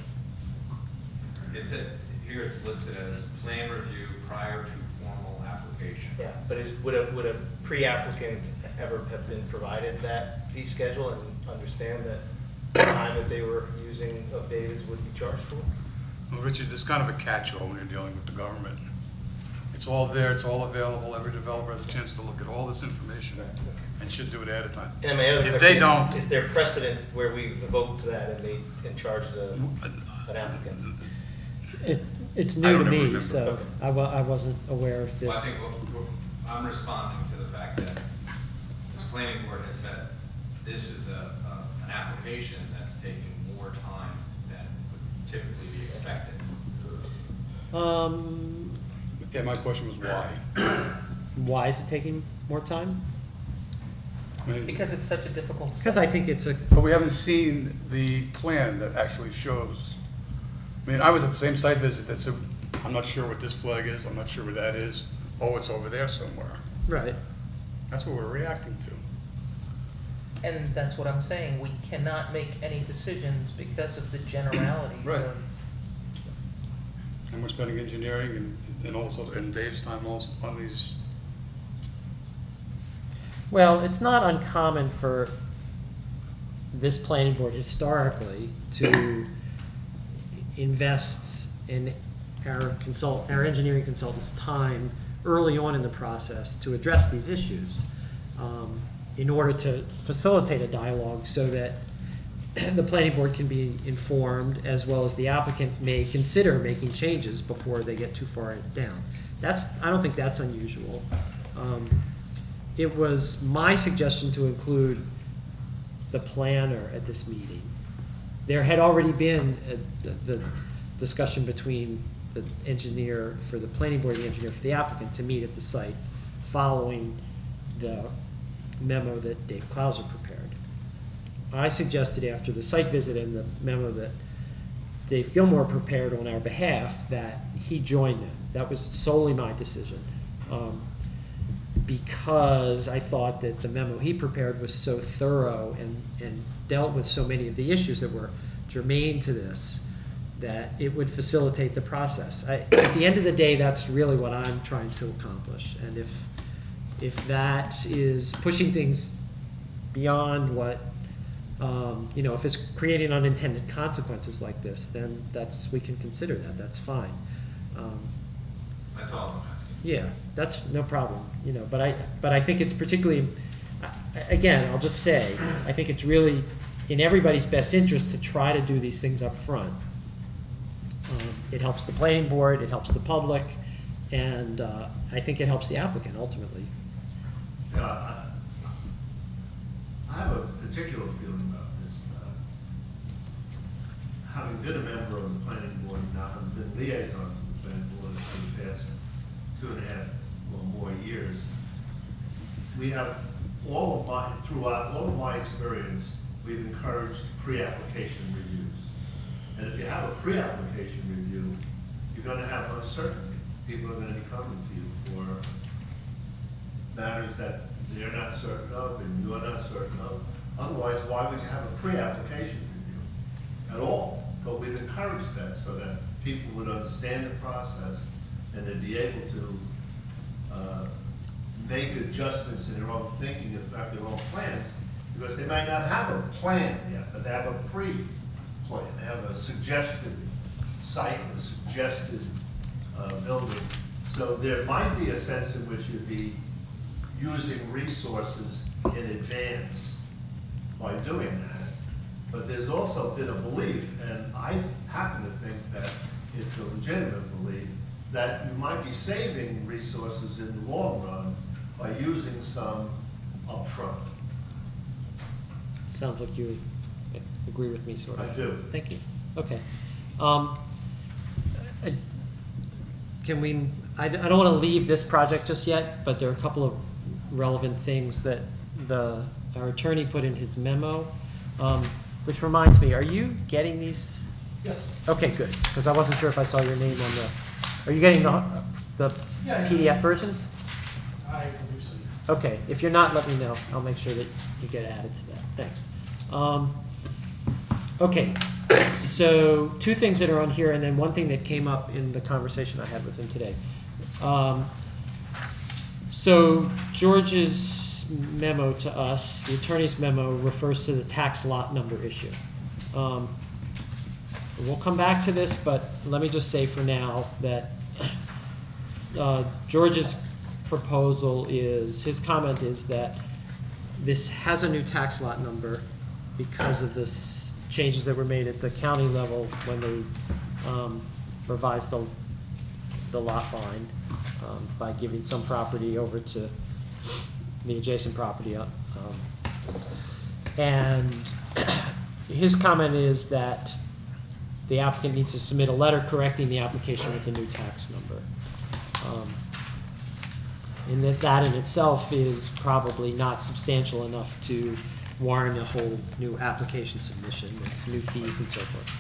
Here it's listed as plan review prior to formal application. Yeah, but would a pre-applicant ever have been provided that fee schedule and understand that the time that they were using of David's would be charged for? Well, Richard, there's kind of a catch-all when you're dealing with the government. It's all there, it's all available, every developer has a chance to look at all this information and should do it ahead of time. And my other If question they is, don't, is there precedent where we've evoked that and charged an applicant? It's I new don't to ever me, remember. so I wasn't aware of Well, I this. think I'm responding to the fact that this planning board has said this is an application that's taking more time than would typically be expected. yeah, my question was why? Why is it taking more time? I mean, because it's such a difficult. Because I think it's a, but we haven't seen the plan that actually shows. I mean, I was at the same site visit that said, I'm not sure what this flag is, I'm not sure what that is. Oh, it's over there somewhere. right. That's what we're reacting to. And that's what I'm saying, we cannot make any decisions because of the generalities Right. of. And we're spending engineering and also, and Dave's time also on these. Well, it's not uncommon for this planning board historically to invest in our engineering consultants' time early on in the process to address these issues, in order to facilitate a dialogue so that the planning board can be informed, as well as the applicant may consider making changes before they get too far down. I don't think that's unusual. It was my suggestion to include the planner at this meeting. There had already been the discussion between the engineer for the planning board and the engineer for the applicant to meet at the site following the memo that Dave Clauser prepared. I suggested after the site visit and the memo that Dave Gilmore prepared on our behalf that he join them. That was solely my decision. Because I thought that the memo he prepared was so thorough and dealt with so many of the issues that were germane to this, that it would facilitate the process. At the end of the day, that's really what I'm trying to accomplish. And if that is pushing things beyond what, if it's creating unintended consequences like this, then we can consider that, that's fine. That's all I'm asking. Yeah, that's no problem, but I think it's particularly, again, I'll just say, I think it's really in everybody's best interest to try to do these things up front. It helps the planning board, it helps the public, and I think it helps the applicant ultimately. Yeah, I have a particular feeling about this. Having been a member of the planning board, now having been liaison to the planning board for the past 2.5 or more years, we have throughout all of my experience, we've encouraged pre-application reviews. And if you have a pre-application review, you're going to have uncertainty. People are going to be coming to you for matters that they're not certain of and you're not certain of. Otherwise, why would you have a pre-application review at all? But we've encouraged that so that people would understand the process and they'd be able to make adjustments in their own thinking, if not their own plans, Because they might not have a plan yet, but they have a pre-plan. They have a suggested site, a suggested building. So there might be a sense in which you'd be using resources in advance by doing that. But there's also been a belief, and I happen to think that it's a legitimate belief, that you might be saving resources in the long run by using some upfront. Sounds like you agree with me, sort of. I do. Thank you. Okay. Can we, I don't want to leave this project just yet, but there are a couple of relevant things that our attorney put in his memo, which reminds me, are you getting these? Yes. Okay, good, because I wasn't sure if I saw your name on are you getting the Yeah, PDF versions? I believe so, yes. Okay, if you're not, let me know. I'll make sure that you get added to that. Thanks. Okay, so two things that are on here, and then one thing that came up in the conversation I had with him today. So George's memo to us, the attorney's memo, refers to the tax lot number issue. We'll come back to this, but let me just say for now that George's proposal is, his comment is that this has a new tax lot number because of the changes that were made at the county level when they revised the lot line by giving some property over to the adjacent property. And his comment is that the applicant needs to submit a letter correcting the application with a new tax number. And that in itself is probably not substantial enough to warrant a whole new application submission with new fees and so forth.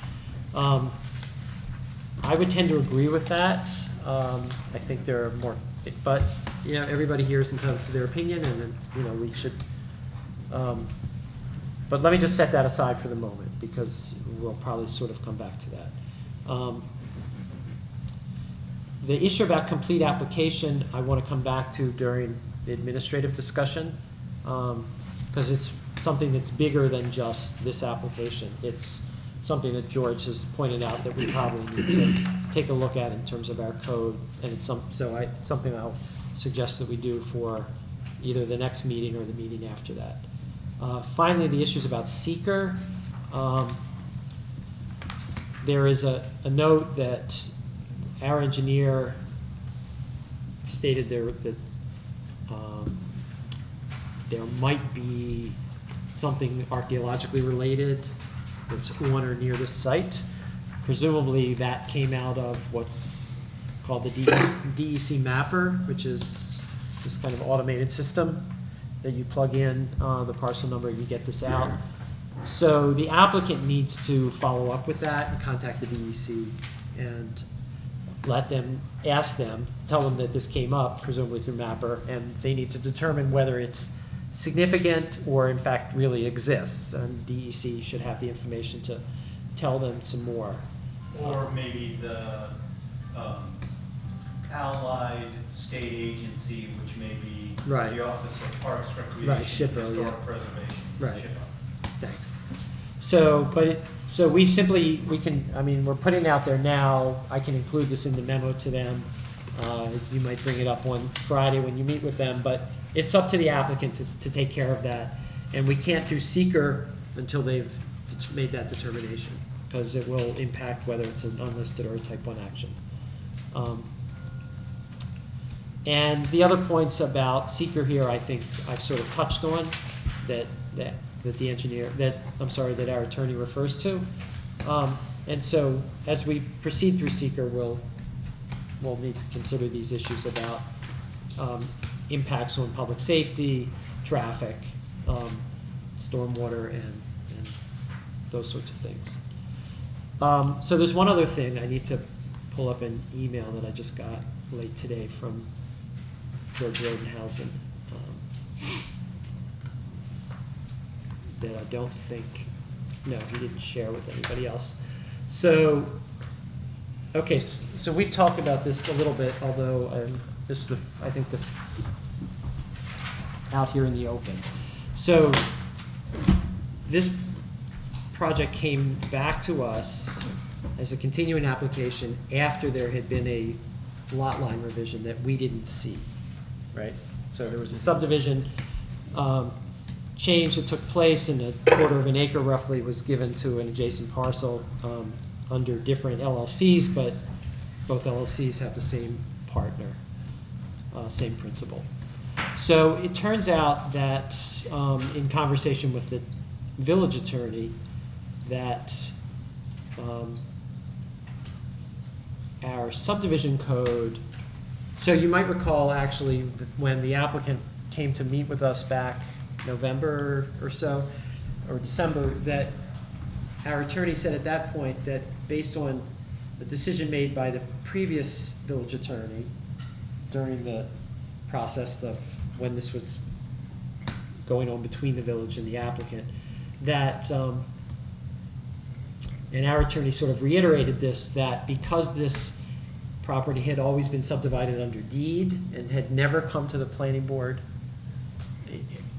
I would tend to agree with that. I think there are more, but everybody here is entitled to their opinion, and we should. But let me just set that aside for the moment because we'll probably sort of come back to that. The issue about complete application, I want to come back to during the administrative discussion because it's something that's bigger than just this application. It's something that George has pointed out that we probably need to take a look at in terms of our code, and it's something I'll suggest that we do for either the next meeting or the meeting after that. Finally, the issues about seeker. There is a note that our engineer stated that there might be something archaeologically related that's on or near this site. Presumably that came out of what's called the DEC mapper, which is this kind of automated system that you plug in the parcel number and you get this out. So the applicant needs to follow up with that and contact the DEC and tell them that this came up, presumably through mapper, and they need to determine whether it's significant or in fact really exists. And DEC should have the information to tell them some more. Or maybe the allied state agency, which may be Right. the Office of Parks, Recreation, Right, and SHPO, Historic yeah. Preservation. Right. SHPO. Thanks. So we're putting out there now, I can include this in the memo to them. You might bring it up on Friday when you meet with them, but it's up to the applicant to take care of that. And we can't do seeker until they've made that determination, because it will impact whether it's an unlisted or a type 1 action. And the other points about seeker here, I think I've sort of touched on that our attorney refers to. And so as we proceed through seeker, we'll need to consider these issues about impacts on public safety, traffic, stormwater, and those sorts of things. So there's one other thing I need to pull up an email that I just got late today from George Rodenhausen that I don't think, no, he didn't share with anybody else. So, okay, so we've talked about this a little bit, although this is out here in the open. So this project came back to us as a continuing application after there had been a lot line revision that we didn't see, right? So there was a subdivision change that took place, and 1/4 of an acre roughly was given to an adjacent parcel under different LLCs, but both LLCs have the same partner, same principal. So it turns out that in conversation with the village attorney, that our subdivision code, so you might recall actually when the applicant came to meet with us back November or so, or December, that our attorney said at that point that based on the decision made by the previous village attorney during the process of when this was going on between the village and the applicant, that, and our attorney sort of reiterated this, that because this property had always been subdivided under deed and had never come to the planning board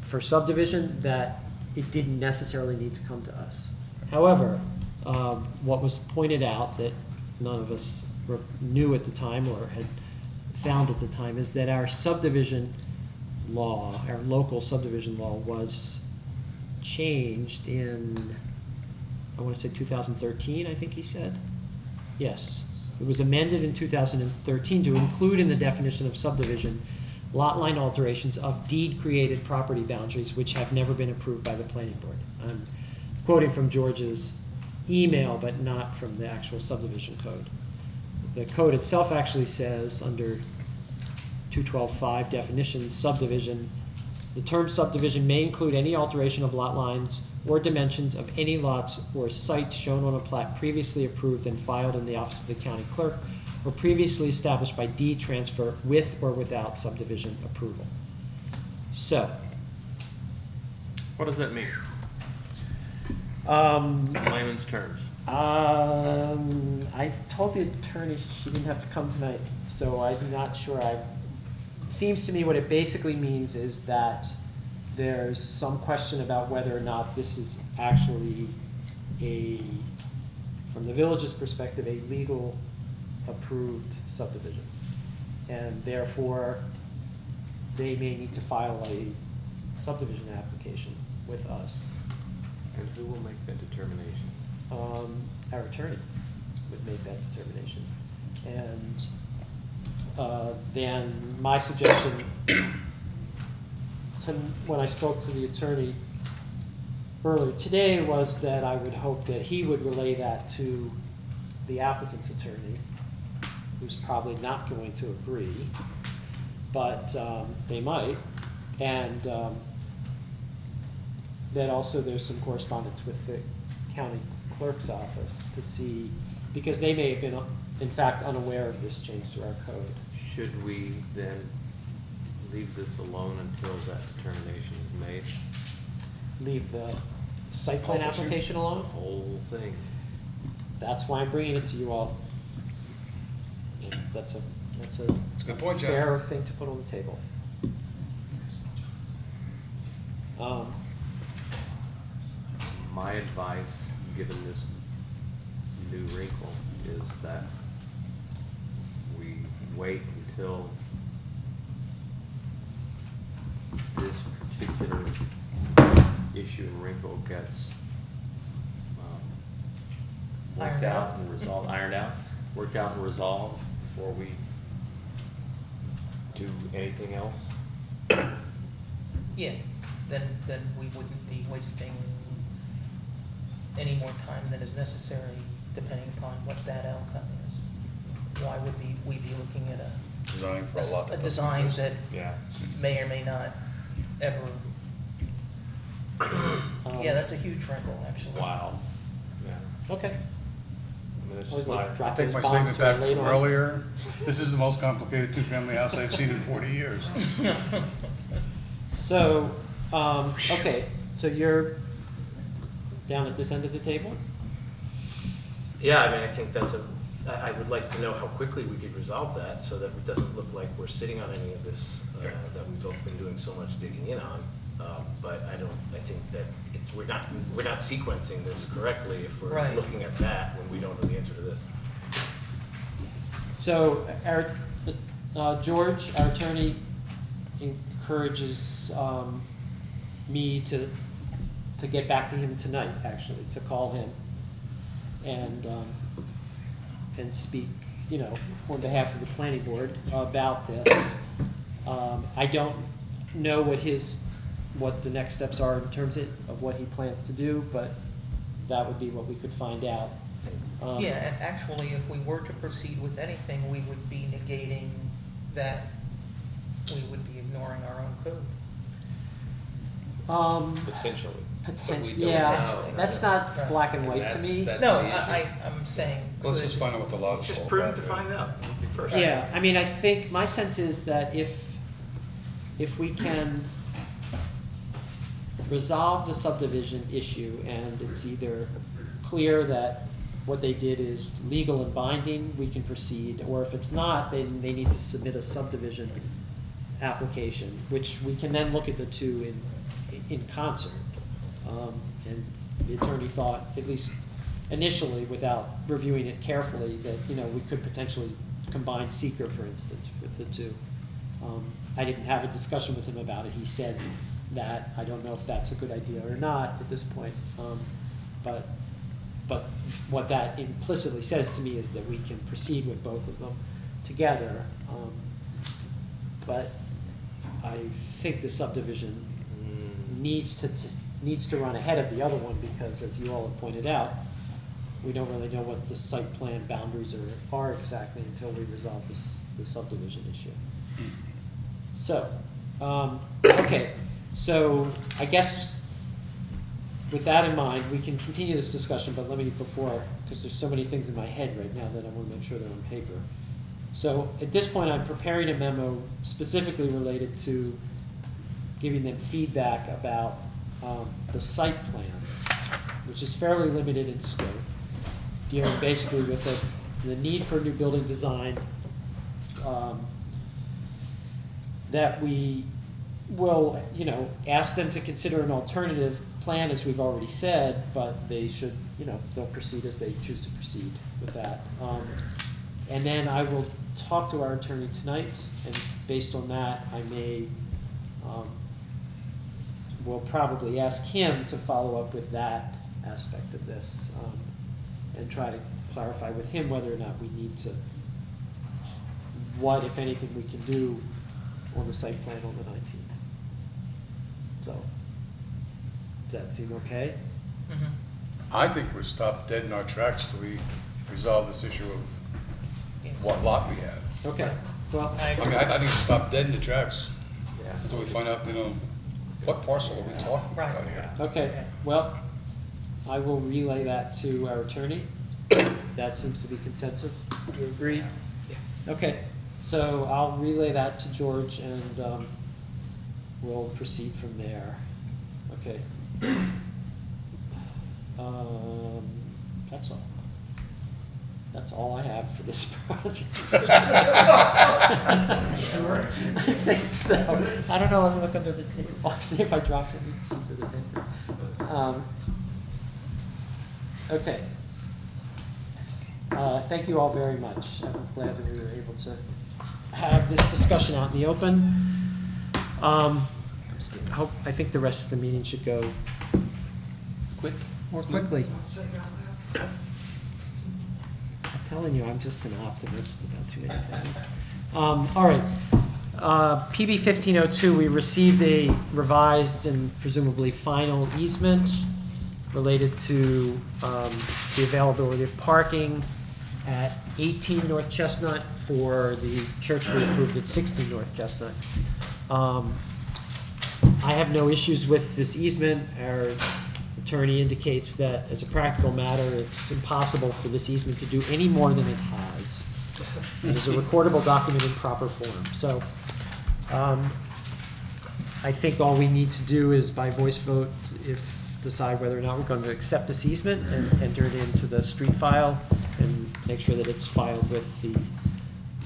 for subdivision, that it didn't necessarily need to come to us. However, what was pointed out that none of us knew at the time or had found at the time is that our subdivision law, our local subdivision law, was changed in, I want to say 2013, I think he said. Yes, it was amended in 2013 to include in the definition of subdivision lot line alterations of deed-created property boundaries which have never been approved by the planning board. I'm quoting from George's email, but not from the actual subdivision code. The code itself actually says under 212.5 definitions, subdivision, the term subdivision may include any alteration of lot lines or dimensions of any lots or sites shown on a plat previously approved and filed in the office of the county clerk or previously established by deed transfer with or without subdivision approval. So, What does that mean? Layman's terms. I told the attorney she didn't have to come tonight, so I'm not sure. Seems to me what it basically means is that there's some question about whether or not this is actually from the village's perspective, a legal approved subdivision. And therefore, they may need to file a subdivision application with us. And who will make that determination? Our attorney would make that determination. And then my suggestion, when I spoke to the attorney earlier today, was that I would hope that he would relay that to the applicant's attorney, who's probably not going to agree, but they might. And that also there's some correspondence with the county clerk's office to see, because they may have been, in fact, unaware of this change to our code. Should we then leave this alone until that determination is made? Leave the site plan application The alone? whole thing? That's why I'm bringing it to you all. That's a That's a good point, John. fair thing to put on the table. My advice, given this new wrinkle, is that we wait until this particular issue and wrinkle gets worked out and resolved, worked out and resolved before we do anything else. Yeah, then we wouldn't be wasting any more time than is necessary, depending upon what that outcome is. Why would we be looking at Design for a lot a that doesn't design exist. that Yeah. may or may not ever? Yeah, that's a huge wrinkle, actually. Wow. Yeah. Okay. I mean, it's I always just like not, to drop I take those my bombs statement back late from on. earlier. This is the most complicated two-family house I've seen in 40 years. So, okay, so you're down at this end of the table? Yeah, I mean, I think I would like to know how quickly we could resolve that so that it doesn't look like we're sitting on any of this that we've both been doing so much digging in on. But I think that we're not sequencing this correctly if we're Right. looking at that when we don't know the answer to this. So George, our attorney, encourages me to get back to him tonight, actually, to call him and speak, on behalf of the planning board about this. I don't know what the next steps are in terms of what he plans to do, but that would be what we could find out. Yeah, and actually, if we were to proceed with anything, we would be negating that, we would be ignoring our own code. Potentially. Potentially, But we don't yeah, know. that's not Right. black and white to me. No, the issue. I'm saying. Let's could- just find out what the law is. It's just all prudent to about, find out first. Yeah, I mean, I think, my sense is that if we can resolve the subdivision issue, and it's either clear that what they did is legal and binding, we can proceed, or if it's not, then they need to submit a subdivision application, which we can then look at the two in concert. And the attorney thought, at least initially, without reviewing it carefully, that, we could potentially combine seeker, for instance, with the two. I didn't have a discussion with him about it. He said that. I don't know if that's a good idea or not at this point. But what that implicitly says to me is that we can proceed with both of them together. But I think the subdivision needs to run ahead of the other one, because, as you all have pointed out, we don't really know what the site plan boundaries are exactly until we resolve the subdivision issue. So, okay, so I guess with that in mind, we can continue this discussion, but because there's so many things in my head right now that I want to make sure they're on paper. So at this point, I'm preparing a memo specifically related to giving them feedback about the site plan, which is fairly limited in scope, dealing basically with the need for a new building design, that we will, ask them to consider an alternative plan, as we've already said, but they should, they'll proceed as they choose to proceed with that. And then I will talk to our attorney tonight, and based on that, I may, will probably ask him to follow up with that aspect of this, and try to clarify with him whether or not we need to, what, if anything, we can do on the site plan on the 19th. So, does that seem okay? Mhm. I think we're stopped dead in our tracks till we resolve this issue of Yeah. what lot we have. Okay, well, I I agree. mean, I think it's stopped dead in the tracks Yeah. until we find out, what parcel are we talking Right. about here? okay, well, I will relay that to our attorney. That seems to be consensus. You agree? Yeah. Okay, so I'll relay that to George, and we'll proceed from there. Okay. That's all. That's all I have for this project. Sure. I think so. I don't know, let me look under the table. I'll see if I dropped any pieces of paper. Okay. Thank you all very much. I'm glad that we were able to have this discussion out in the open. I think the rest of the meeting should go more quickly. I'm telling you, I'm just an optimist about too many things. All right. PB 1502, we received a revised and presumably final easement related to the availability of parking at 18 North Chestnut for the church we approved at 16 North Chestnut. I have no issues with this easement. Our attorney indicates that, as a practical matter, it's impossible for this easement to do any more than it has. It is a recordable document in proper form. So I think all we need to do is, by voice vote, decide whether or not we're going to accept this easement and enter it into the street file and make sure that it's filed with the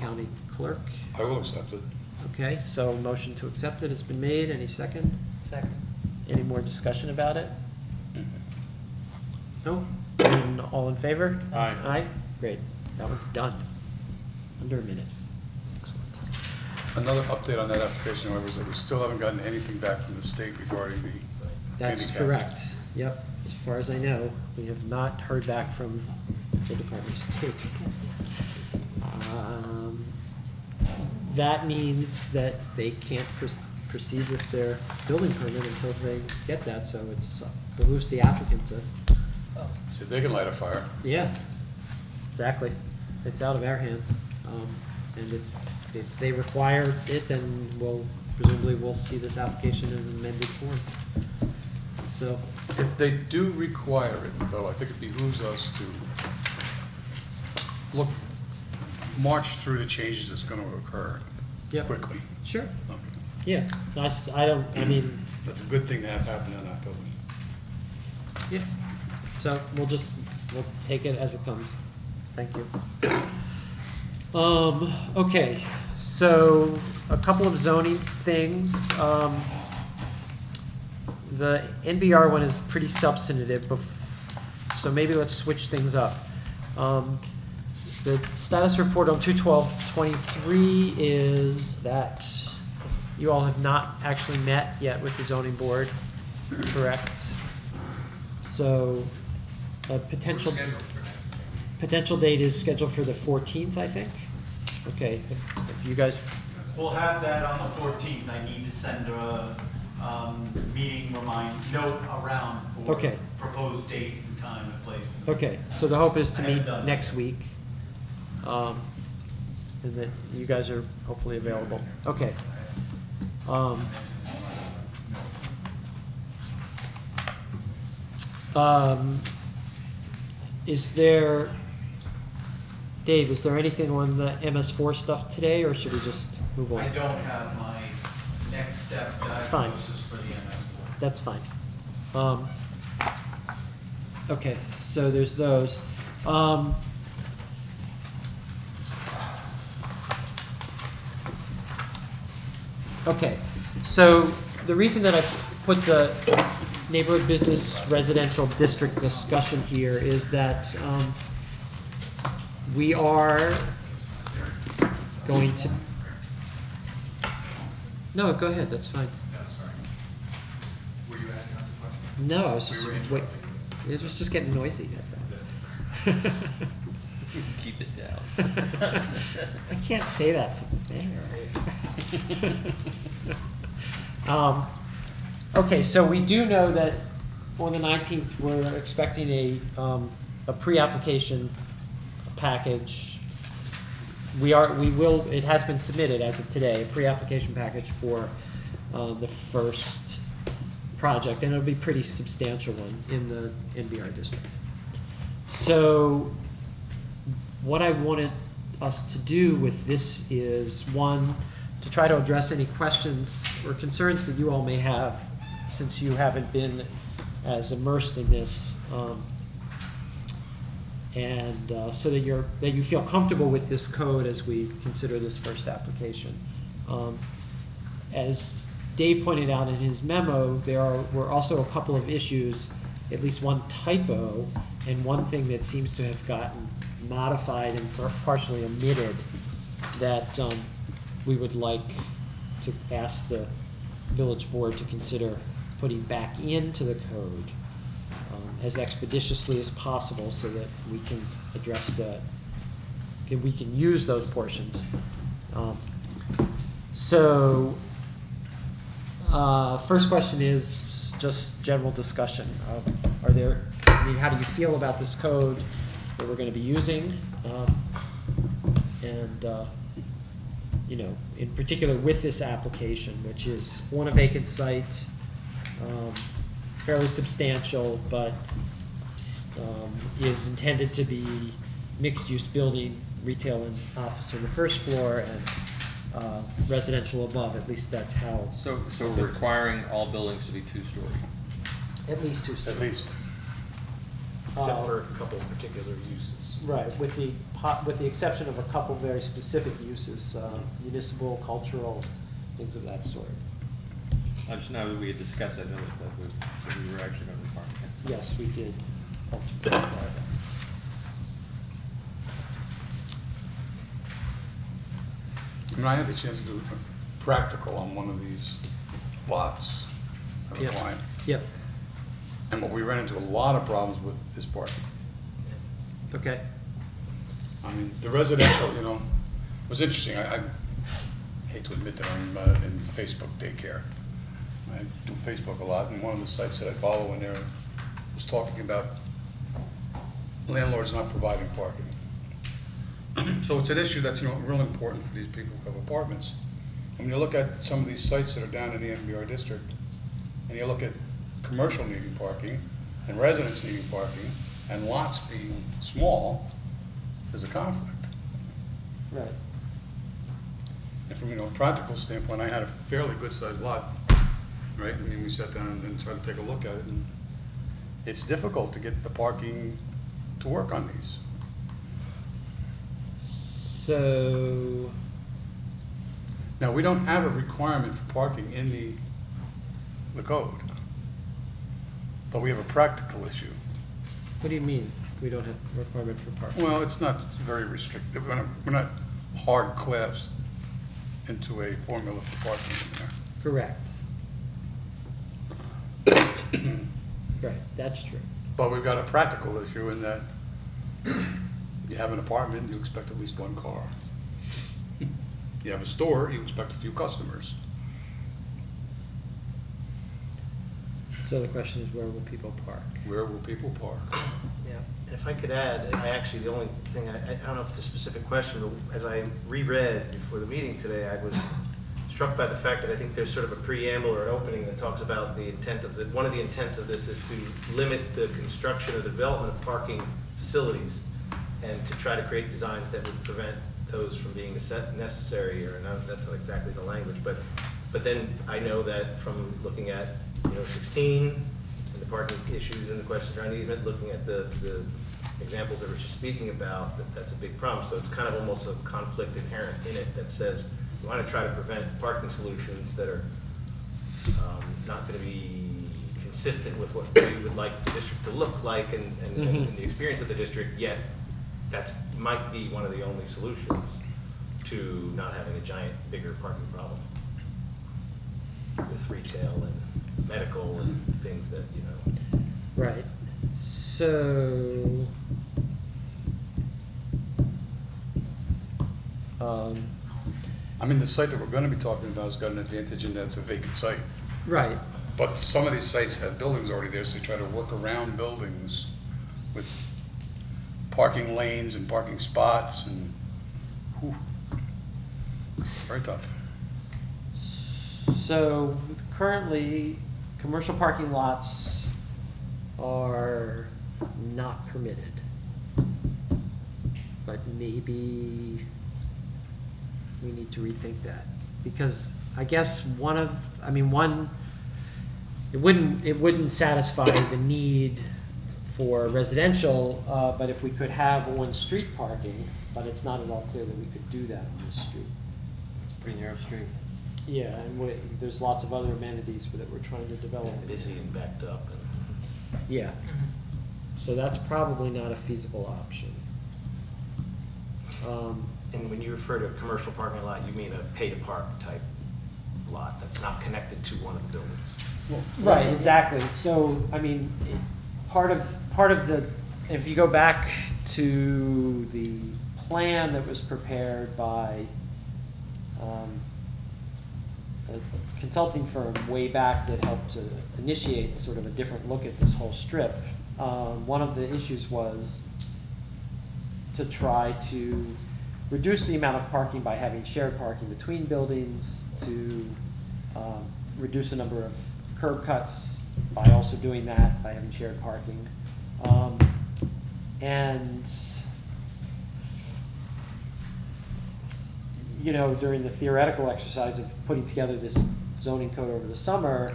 county clerk. I will accept it. Okay, so motion to accept it has been made. Any second? Second. Any more discussion about it? No? And all in favor? Aye. Aye? Great. That one's done. Under a minute. Excellent. Another update on that application, however, is that we still haven't gotten anything back from the state regarding the That's handicap. correct. Yep. As far as I know, we have not heard back from the Department of State. That means that they can't proceed with their building permit until they get that, so it's behooves the applicant to, See if they can light a fire. yeah, exactly. It's out of our hands. And if they require it, then presumably we'll see this application in an amended form. So, If they do require it, though, I think it behooves us to march through the changes that's gonna occur Yep. quickly. sure, Okay. yeah. I mean, That's a good thing to have happen in that building. yeah. So we'll take it as it comes. Thank you. Okay, so a couple of zoning things. The NBR one is pretty substantive, so maybe let's switch things up. The status report on 2/12/23 is that you all have not actually met yet with the zoning board, correct? So a potential date is scheduled for the 14th, I think? Okay, if you guys, We'll have that on the 14th. I need to send a meeting note around for Okay. proposed date and time and place. okay, so the hope is to I haven't meet done next that. week. And that you guys are hopefully available. Okay. Dave, is there anything on the MS4 stuff today, or should we just move on? I don't have my next step It's fine. diagnosis for the MS4. That's fine. Okay, so there's those. Okay, so the reason that I put the neighborhood business residential district discussion here is that we are going to. No, go ahead, that's fine. No, sorry. Were you asking us a question? No, I was We just, were wait, interrupting. it was just getting noisy, that's all. Keep it down. I can't say that to the mayor. Okay, so we do know that on the 19th, we're expecting a pre-application package. It has been submitted as of today, a pre-application package for the first project, and it'll be a pretty substantial one in the NBR district. So what I wanted us to do with this is, one, to try to address any questions or concerns that you all may have, since you haven't been as immersed in this, and so that you feel comfortable with this code as we consider this first application. As Dave pointed out in his memo, were also a couple of issues, at least one typo, and one thing that seems to have gotten modified and partially omitted that we would like to ask the village board to consider putting back into the code as expeditiously as possible, so that we can address we can use those portions. First question is just general discussion. How do you feel about this code that we're going to be using? In particular with this application, which is on a vacant site, fairly substantial, but is intended to be mixed-use building, retail and office on the first floor, and residential above. At least that's how. So requiring all buildings to be two-story. At least two stories. At least. Except for a couple of particular uses. Right, with the exception of a couple very specific uses, municipal, cultural, things of that sort. I just know that we had discussed it, that we were actually going to park it. Yes, we did. I mean, I had the chance to do practical on one of these lots of a Yep. client. Yep, And what we ran into a lot of problems with is parking. okay. I mean, the residential, you know, was interesting. I hate to admit that I'm in Facebook daycare. I do Facebook a lot, and one of the sites that I follow in there was talking about landlords not providing parking. So it's an issue that's, you know, real important for these people who have apartments. When you look at some of these sites that are down in the NBR district, and you look at commercial needing parking, and residents needing parking, and lots being small, there's a conflict. Right. And from, you know, a practical standpoint, I had a fairly good-sized lot, right? I mean, we sat down and tried to take a look at it, and it's difficult to get the parking to work on these. So, Now, we don't have a requirement for parking in the code, but we have a practical issue. what do you mean, we don't have requirement for parking? Well, it's not very restrictive. We're not hard classed into a formula for parking in there. Correct. Right, that's true. But we've got a practical issue in that you have an apartment, you expect at least one car. You have a store, you expect a few customers. So the question is, where will people park? Where will people park? Yeah, and if I could add, I actually, the only thing, I don't know if it's a specific question, but as I reread before the meeting today, I was struck by the fact that I think there's sort of a preamble or an opening that talks about the intent of, one of the intents of this is to limit the construction or development of parking facilities and to try to create designs that would prevent those from being necessary, or not, that's not exactly the language, but then I know that from looking at, 16, and the parking issues and the questions around easement, looking at the examples that we're just speaking about, that's a big problem. So it's kind of almost a conflict inherent in it that says we want to try to prevent parking solutions that are not going to be consistent with what we would like the district to look like and the experience of the district, yet that might be one of the only solutions to not having a giant, bigger parking problem with retail and medical and things that, Right, so, I mean, the site that we're gonna be talking about has got an advantage in that it's a vacant site. right, But some of these sites have buildings already there, so you try to work around buildings with parking lanes and parking spots and, whew, very tough. so currently, commercial parking lots are not permitted. But maybe we need to rethink that, because I guess it wouldn't satisfy the need for residential, but if we could have on-street parking, but it's not at all clear that we could do that on the street. Pretty narrow street. Yeah, and there's lots of other amenities that we're trying to develop. busy and backed up. Yeah, so that's probably not a feasible option. And when you refer to a commercial parking lot, you mean a pay-to-park type lot that's not connected to one of the buildings? Right, exactly. So, I mean, part of the, if you go back to the plan that was prepared by a consulting firm way back that helped to initiate sort of a different look at this whole strip, one of the issues was to try to reduce the amount of parking by having shared parking between buildings, to reduce the number of curb cuts by also doing that, by having shared parking. And, during the theoretical exercise of putting together this zoning code over the summer,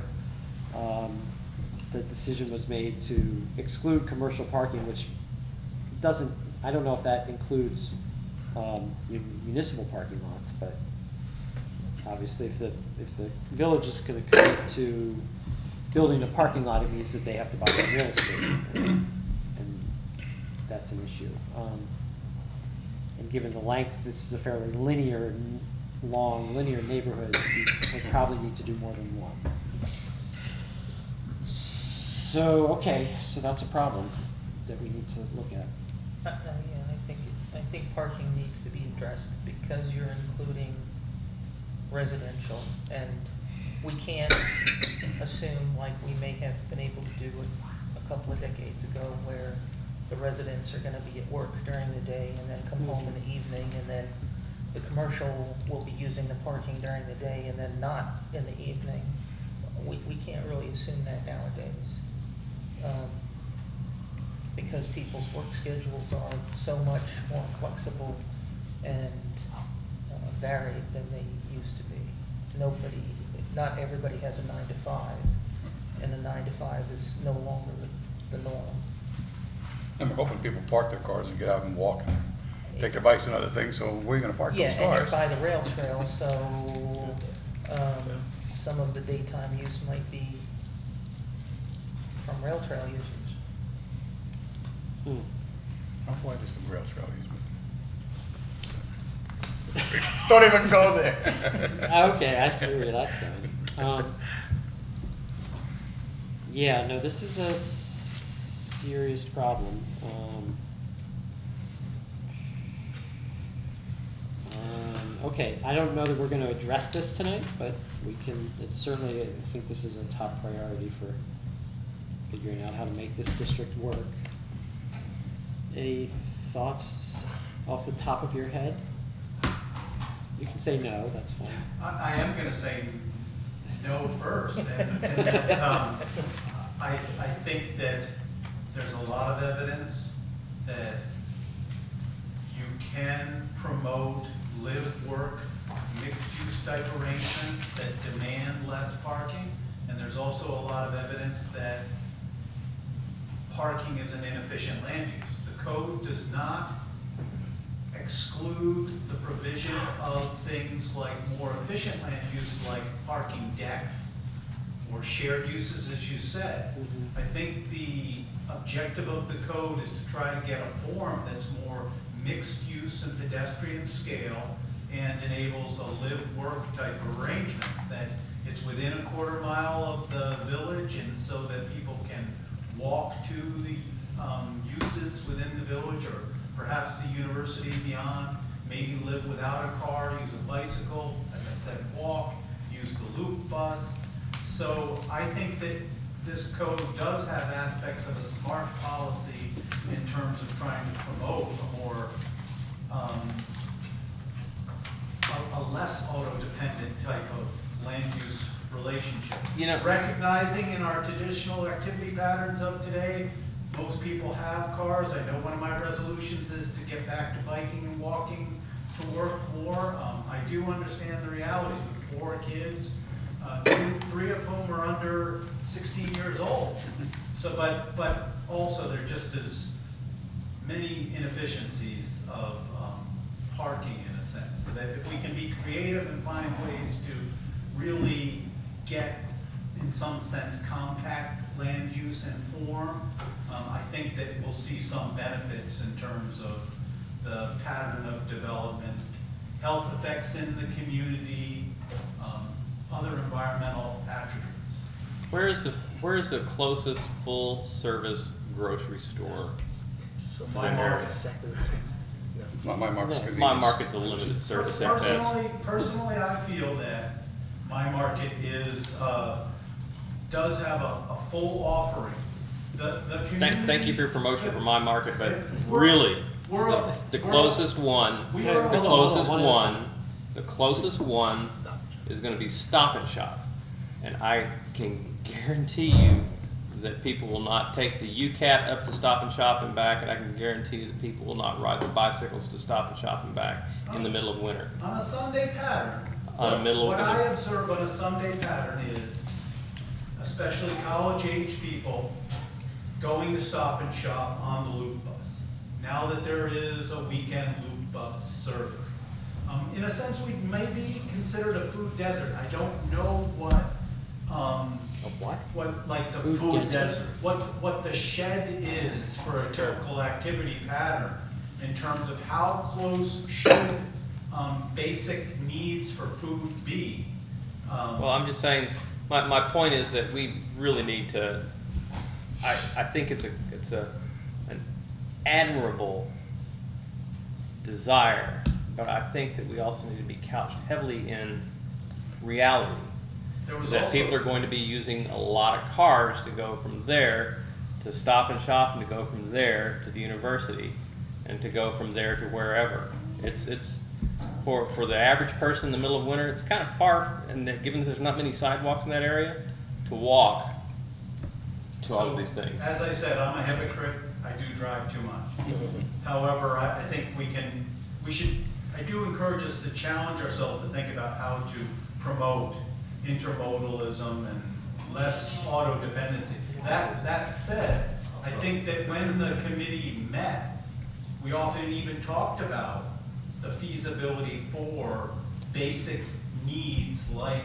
the decision was made to exclude commercial parking, which doesn't, I don't know if that includes municipal parking lots, but Obviously, if the village is gonna commit to building a parking lot, it means that they have to buy some real estate, and that's an issue. And given the length, this is a fairly linear neighborhood, we probably need to do more than one. So, okay, so that's a problem that we need to look at. Yeah, I think parking needs to be addressed because you're including residential, and we can't assume, like we may have been able to do it a couple of decades ago, where the residents are gonna be at work during the day and then come home in the evening, and then the commercial will be using the parking during the day and then not in the evening. We can't really assume that nowadays. Because people's work schedules are so much more flexible and varied than they used to be. Not everybody has a 9 to 5, and a 9 to 5 is no longer the norm. And we're hoping people park their cars and get out and walk and take their bikes and other things, so where are you gonna park those Yeah, and you're cars? by the rail trail, so some of the daytime use might be from rail trail users. How wide is the rail trail easement? Don't even go there. Okay, I see where that's going. Yeah, no, this is a serious problem. Okay, I don't know that we're gonna address this tonight, but we can, it's certainly, I think this is a top priority for figuring out how to make this district work. Any thoughts off the top of your head? You can say no, that's fine. I am gonna say no first, and I think that there's a lot of evidence that you can promote live, work, mixed-use type arrangements that demand less parking, and there's also a lot of evidence that parking is an inefficient land use. The code does not exclude the provision of things like more efficient land use, like parking decks or shared uses, as you said. I think the objective of the code is to try to get a form that's more mixed use and pedestrian scale and enables a live-work type arrangement, that it's within a quarter mile of the village and so that people can walk to the uses within the village, or perhaps the university beyond, maybe live without a car, use a bicycle, as I said, walk, use the loop bus. So I think that this code does have aspects of a smart policy in terms of trying to promote a more, a less auto-dependent type of land use relationship. You know, Recognizing in our traditional activity patterns of today, most people have cars. I know one of my resolutions is to get back to biking and walking to work more. I do understand the realities with 4 kids, 3 of whom are under 16 years old. So, but also there just is many inefficiencies of parking in a sense. So that if we can be creative and find ways to really get, in some sense, compact land use and form, I think that we'll see some benefits in terms of the pattern of development, health effects in the community, other environmental attributes. where is the closest full-service grocery store? My market. My market's convenience. My market's a limited service at best. Personally, I feel that my market is, does have a full offering. The community. Thank you for your promotion for my market, but We're- really, we're a- the we're a- closest one, we are a- the Hold on, closest one at a one, time. the closest one is gonna be Stop and Shop. And I can guarantee you that people will not take the UCAT up to Stop and Shop and back, and I can guarantee that people will not ride their bicycles to Stop and Shop and back in the middle of winter. On a Sunday pattern. On a middle of What I winter. observe on a Sunday pattern is, especially college-age people, going to Stop and Shop on the loop bus. Now that there is a weekend loop bus service, In a sense, we may be considered a food desert. I don't know what, Of what? like the Food food desert. desert, what the shed is for a typical activity pattern in terms of how close should basic needs for food be. Well, I'm just saying, my point is that we really need to, I think it's an admirable desire, but I think that we also need to be couched heavily in reality. There was That also- people are going to be using a lot of cars to go from there to Stop and Shop, and to go from there to the university, and to go from there to wherever. It's for the average person in the middle of winter, it's kind of far, and that given that there's not many sidewalks in that area, to walk to all of So, these things. As I said, I'm a hypocrite, I do drive too much. However, I think I do encourage us to challenge ourselves to think about how to promote intermodalism and less auto dependency. That said, I think that when the committee met, we often even talked about the feasibility for basic needs like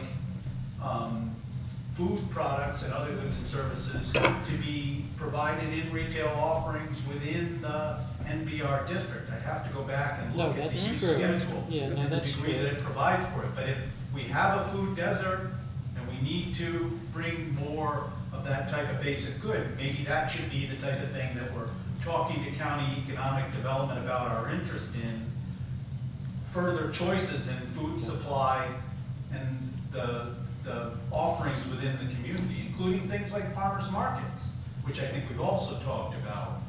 food products and other goods and services to be provided in retail offerings within the NBR district. I'd have to go back and No, look at the that's use true. schedule Yeah, no, and the that's degree true. that it provides for it. But if we have a food desert and we need to bring more of that type of basic good, maybe that should be the type of thing that we're talking to county economic development about our interest in. Further choices in food supply and the offerings within the community, including things like farmers markets, which I think we've also talked about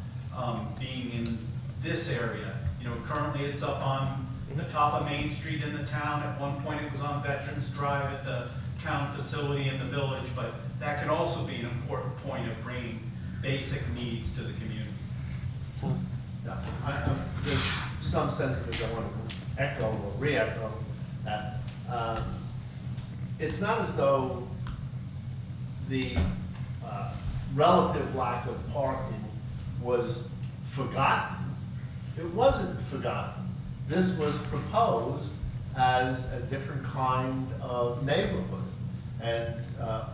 being in this area. You know, currently it's up on the top of Main Street in the town. At one point it was on Veterans Drive at the town facility in the village, but that could also be an important point of bringing basic needs to the community. There's some sense of it I want to echo or re-echo that. It's not as though the relative lack of parking was forgotten. It wasn't forgotten. This was proposed as a different kind of neighborhood. And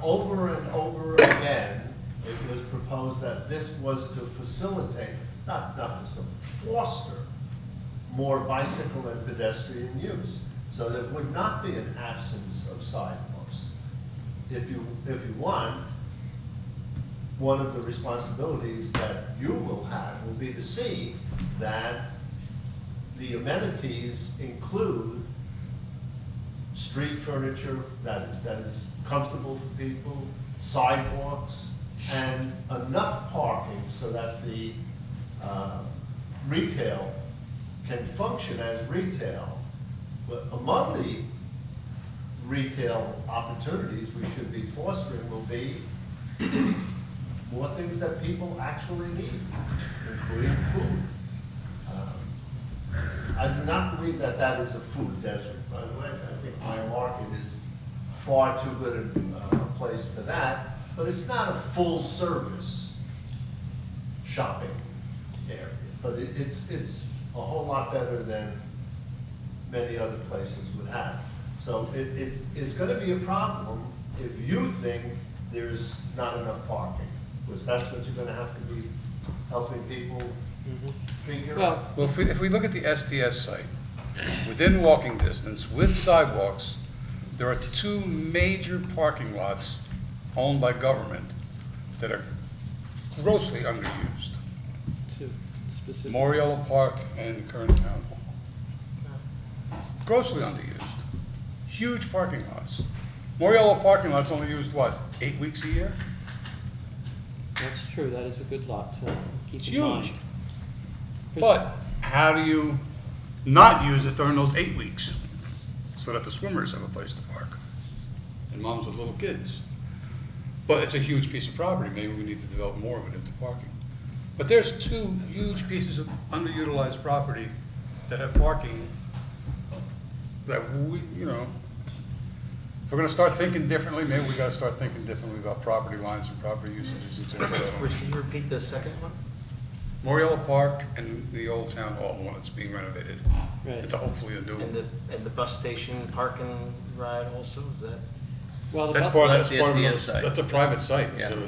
over and over again, it was proposed that this was to facilitate, not facilitate, foster more bicycle and pedestrian use. So there would not be an absence of sidewalks. If you want, one of the responsibilities that you will have will be to see that the amenities include street furniture that is comfortable for people, sidewalks, and enough parking so that the retail can function as retail. But among the retail opportunities we should be fostering will be more things that people actually need, including food. I do not believe that that is a food desert, by the way. I think my market is far too good a place for that, but it's not a full-service shopping area. But it's a whole lot better than many other places would have. So it is going to be a problem if you think there's not enough parking, because that's what you're going to have to be helping people figure out. Well, Well, if we look at the STS site, within walking distance, with sidewalks, there are two major parking lots owned by government that are grossly underused. to specific. Moriello Park and Kern Town Hall. Grossly underused. Huge parking lots. Moriello parking lot's only used, what, 8 weeks a year? That's true, that is a good lot to keep It's in mind. huge. But how do you not use it during those 8 weeks? So that the swimmers have a place to park, and moms with little kids. But it's a huge piece of property, maybe we need to develop more of it into parking. But there's two huge pieces of underutilized property that have parking that we, you know, if we're gonna start thinking differently, maybe we gotta start thinking differently about property lines and property usages and things like that. Rich, can you repeat the second one? Moriello Park and the old town hall, the one that's being renovated. Right. It's hopefully a new. And the bus station parking ride also, is that? Well, the That's bus- part, That's that's the part of SDS it. site. That's a private site, Yeah. so.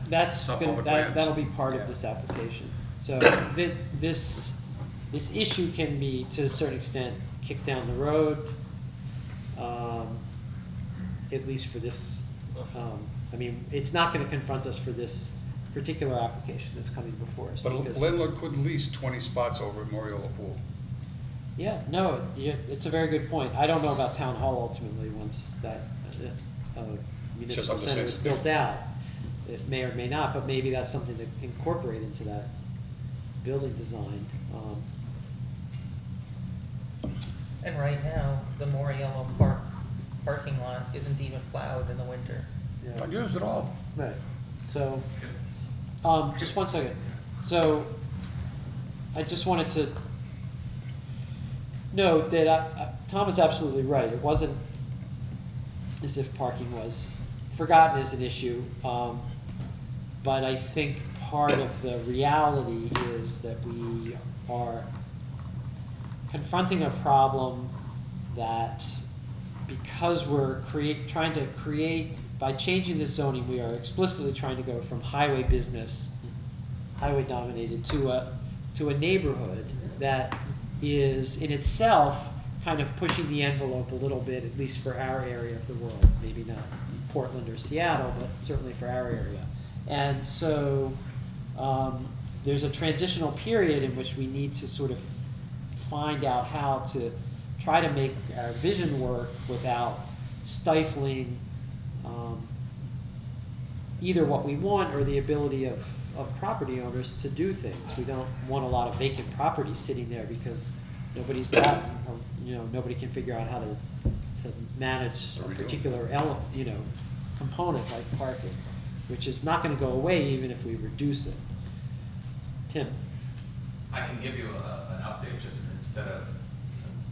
That's, Not gonna- public that, lands. that'll be part Yeah. of this application. So this issue can be, to a certain extent, kicked down the road, at least for this, I mean, it's not gonna confront us for this particular application that's coming before us. But a because- landlord could lease 20 spots over at Moriello Pool. Yeah, no, it's a very good point. I don't know about town hall ultimately, once that municipal Just center is understand. built out. It may or may not, but maybe that's something to incorporate into that building design. And right now, the Moriello Park parking lot isn't even plowed in the winter. Not used at all. Right, so, just one second. So, I just wanted to note that Tom is absolutely right. It wasn't as if parking was forgotten as an issue. But I think part of the reality is that we are confronting a problem that, because we're trying to create, by changing this zoning, we are explicitly trying to go from highway business, highway dominated, to a neighborhood that is in itself kind of pushing the envelope a little bit, at least for our area of the world. Maybe not Portland or Seattle, but certainly for our area. And so there's a transitional period in which we need to sort of find out how to try to make our vision work without stifling either what we want or the ability of property owners to do things. We don't want a lot of vacant property sitting there because nobody's got, nobody can figure out how to manage a particular component like parking, which is not gonna go away even if we reduce it. Tim? I can give you an update, just instead of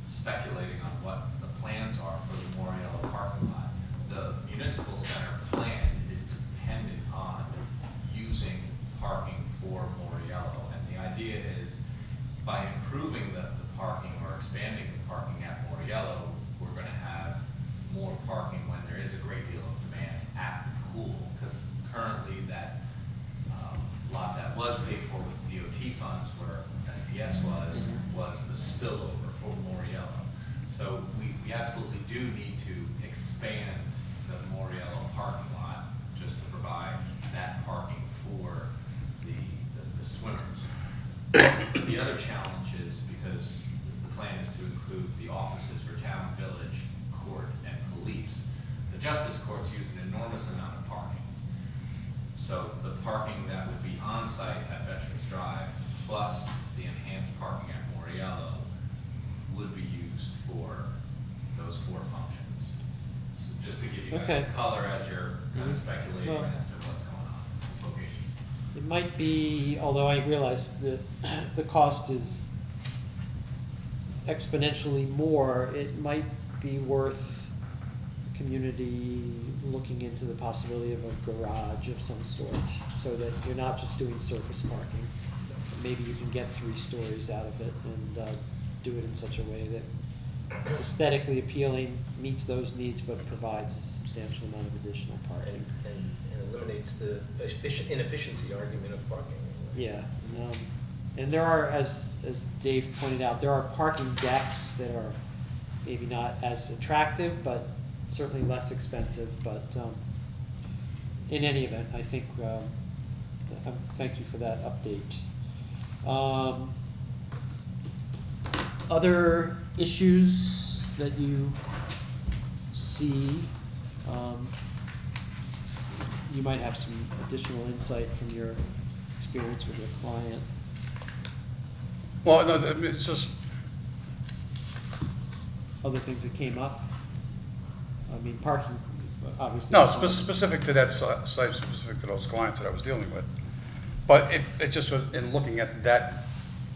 speculating on what the plans are for the Moriello parking lot. The municipal center plan is dependent on using parking for Moriello. And the idea is, by improving the parking or expanding the parking at Moriello, we're gonna have more parking when there is a great deal of demand at the pool. Because currently that lot that was paid for with DOT funds, where SDS was the spillover for Moriello. So we absolutely do need to expand the Moriello parking lot just to provide that parking for the swimmers. The other challenge is, because the plan is to include the offices for town, village, court, and police, the justice courts use an enormous amount of parking. So the parking that would be on site at Veterans Drive, plus the enhanced parking at Moriello, would be used for those four functions. So just to give you guys Okay. some color as you're kind of speculating Well- as to what's going on in these locations. It might be, although I realize that the cost is exponentially more, it might be worth the community looking into the possibility of a garage of some sort, so that you're not just doing surface parking. Maybe you can get 3 stories out of it and do it in such a way that it's aesthetically appealing, meets those needs, but provides a substantial amount of additional parking. And eliminates the inefficiency argument of parking. Yeah, and there are, as Dave pointed out, there are parking decks that are maybe not as attractive, but certainly less expensive, but in any event, I think, thank you for that update. Other issues that you see, you might have some additional insight from your experience with your client. Well, no, I mean, it's just, Other things that came up? I mean, parking, obviously. no, specific to that site, specific to those clients that I was dealing with. But it just was, in looking at that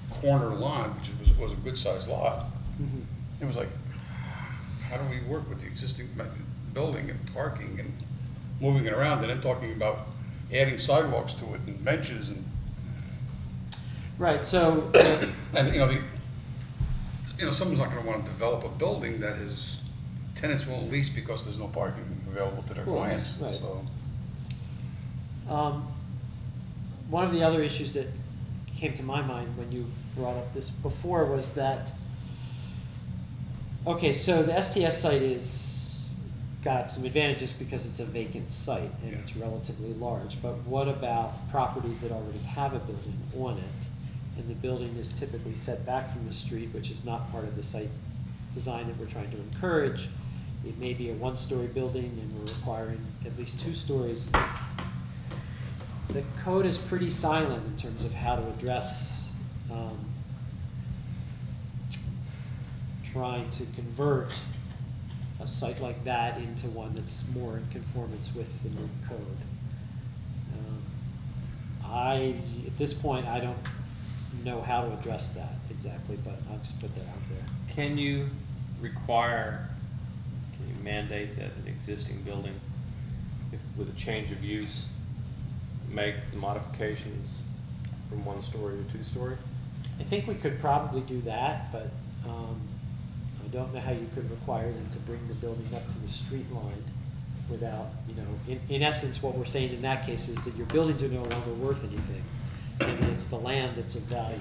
corner lot, which was a good-sized lot, Mhm. it was like, how do we work with the existing building and parking and moving it around, and then talking about adding sidewalks to it and benches and. Right, so, And, someone's not gonna wanna develop a building that his tenants won't lease because there's no parking available to their Of course, clients, right. so. one of the other issues that came to my mind when you brought up this before was that, okay, so the STS site is, got some advantages because it's a vacant site and it's relatively large, but what about properties that already have a building on it? And the building is typically set back from the street, which is not part of the site design that we're trying to encourage. It may be a one-story building and we're requiring at least 2 stories. The code is pretty silent in terms of how to address trying to convert a site like that into one that's more in conformance with the new code. At this point, I don't know how to address that exactly, but I'll just put that out there. Can you mandate that an existing building, with a change of use, make the modifications from 1-story to 2-story? I think we could probably do that, but I don't know how you could require them to bring the building up to the street line without, in essence, what we're saying in that case is that your buildings are no longer worth anything, and it's the land that's of value.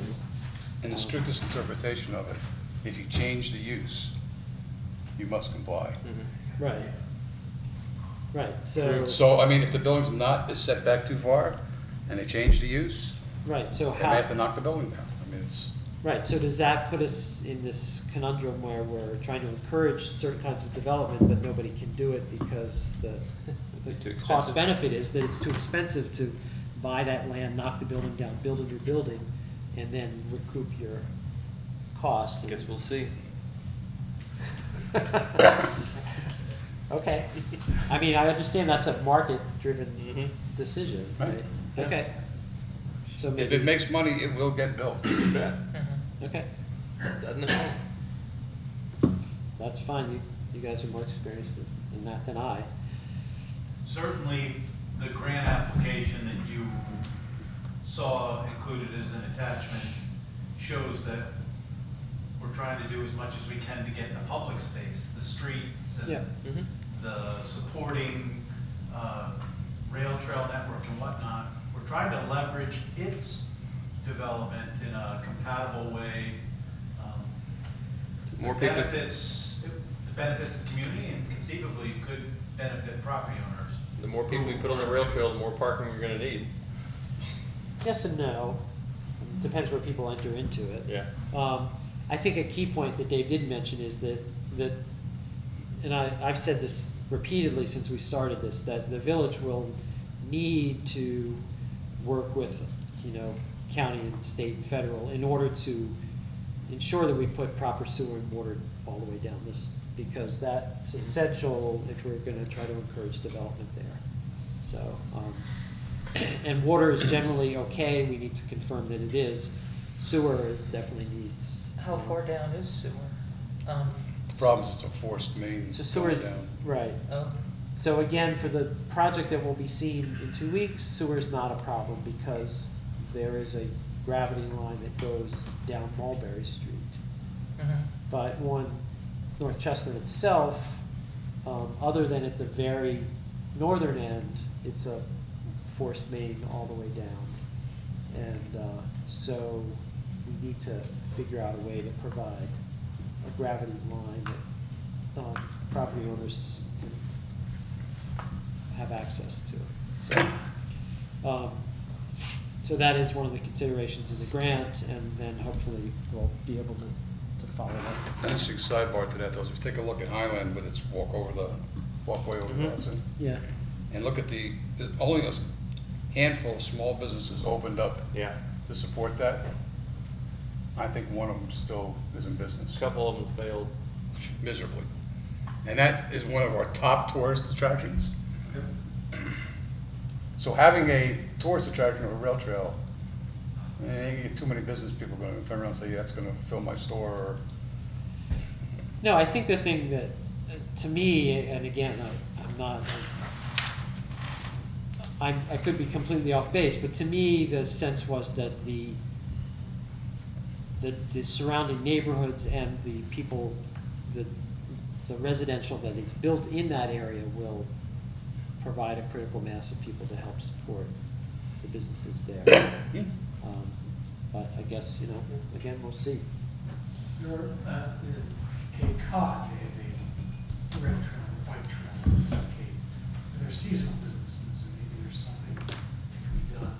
In the strictest interpretation of it, if you change the use, you must comply. Right. Right, so. So, if the building's is set back too far, and they change the use, Right, so they may have to knock the building down. It's. Right, so does that put us in this conundrum where we're trying to encourage certain kinds of development, but nobody can do it because the Too expensive. cost benefit is that it's too expensive to buy that land, knock the building down, build a new building, and then recoup your costs? Guess we'll see. Okay, I understand that's a market-driven decision, right? Yeah. Okay. So If maybe, it makes money, it will get built. You bet. okay, Doesn't it? that's fine, you guys are more experienced in that than I. Certainly, the grant application that you saw included as an attachment shows that we're trying to do as much as we can to get the public space, the streets, Yeah. and the supporting rail trail network and whatnot. We're trying to leverage its development in a compatible way. More that people- benefits the community and conceivably could benefit property owners. The more people we put on the rail trail, the more parking you're gonna need. Yes and no, depends where people enter into it. Yeah. I think a key point that Dave did mention is that, and I've said this repeatedly since we started this, that the village will need to work with, county and state and federal in order to ensure that we put proper sewer and water all the way down this, because that's essential if we're gonna try to encourage development there. So, and water is generally okay, we need to confirm that it is. Sewer definitely needs. How far down is sewer? The problem is it's a forced main. So sewer going is, down. right. Oh, So again, for the project that will be seen in 2 weeks, sewer is not a problem because there is a gravity line that goes down Mulberry Street. But on North Chestnut itself, other than at the very northern end, it's a forced main all the way down. And so we need to figure out a way to provide a gravity line that property owners can have access to. So that is one of the considerations in the grant, and then hopefully we'll be able to follow up. Interesting sidebar to that, though, is if you take a look at Highland with its walkway over the Hudson, Yeah, and look at only a handful of small businesses opened up Yeah. to support that. I think one of them still is in business. A couple of them failed. Miserably. And that is one of our top tourist attractions. So having a tourist attraction of a rail trail, you get too many business people going to turn around and say, yeah, that's going to fill my store. Or no, I think the thing that, to me, and again, I'm not, I could be completely off base, but to me, the sense was that the the surrounding neighborhoods and the people, the residential that is built in that area will provide a critical mass of people to help support the businesses there. But I guess, again, we'll see. You're at Cape Cod, they have a red trail, a white trail, at Cape. And they're seasonal businesses, and maybe there's something that can be done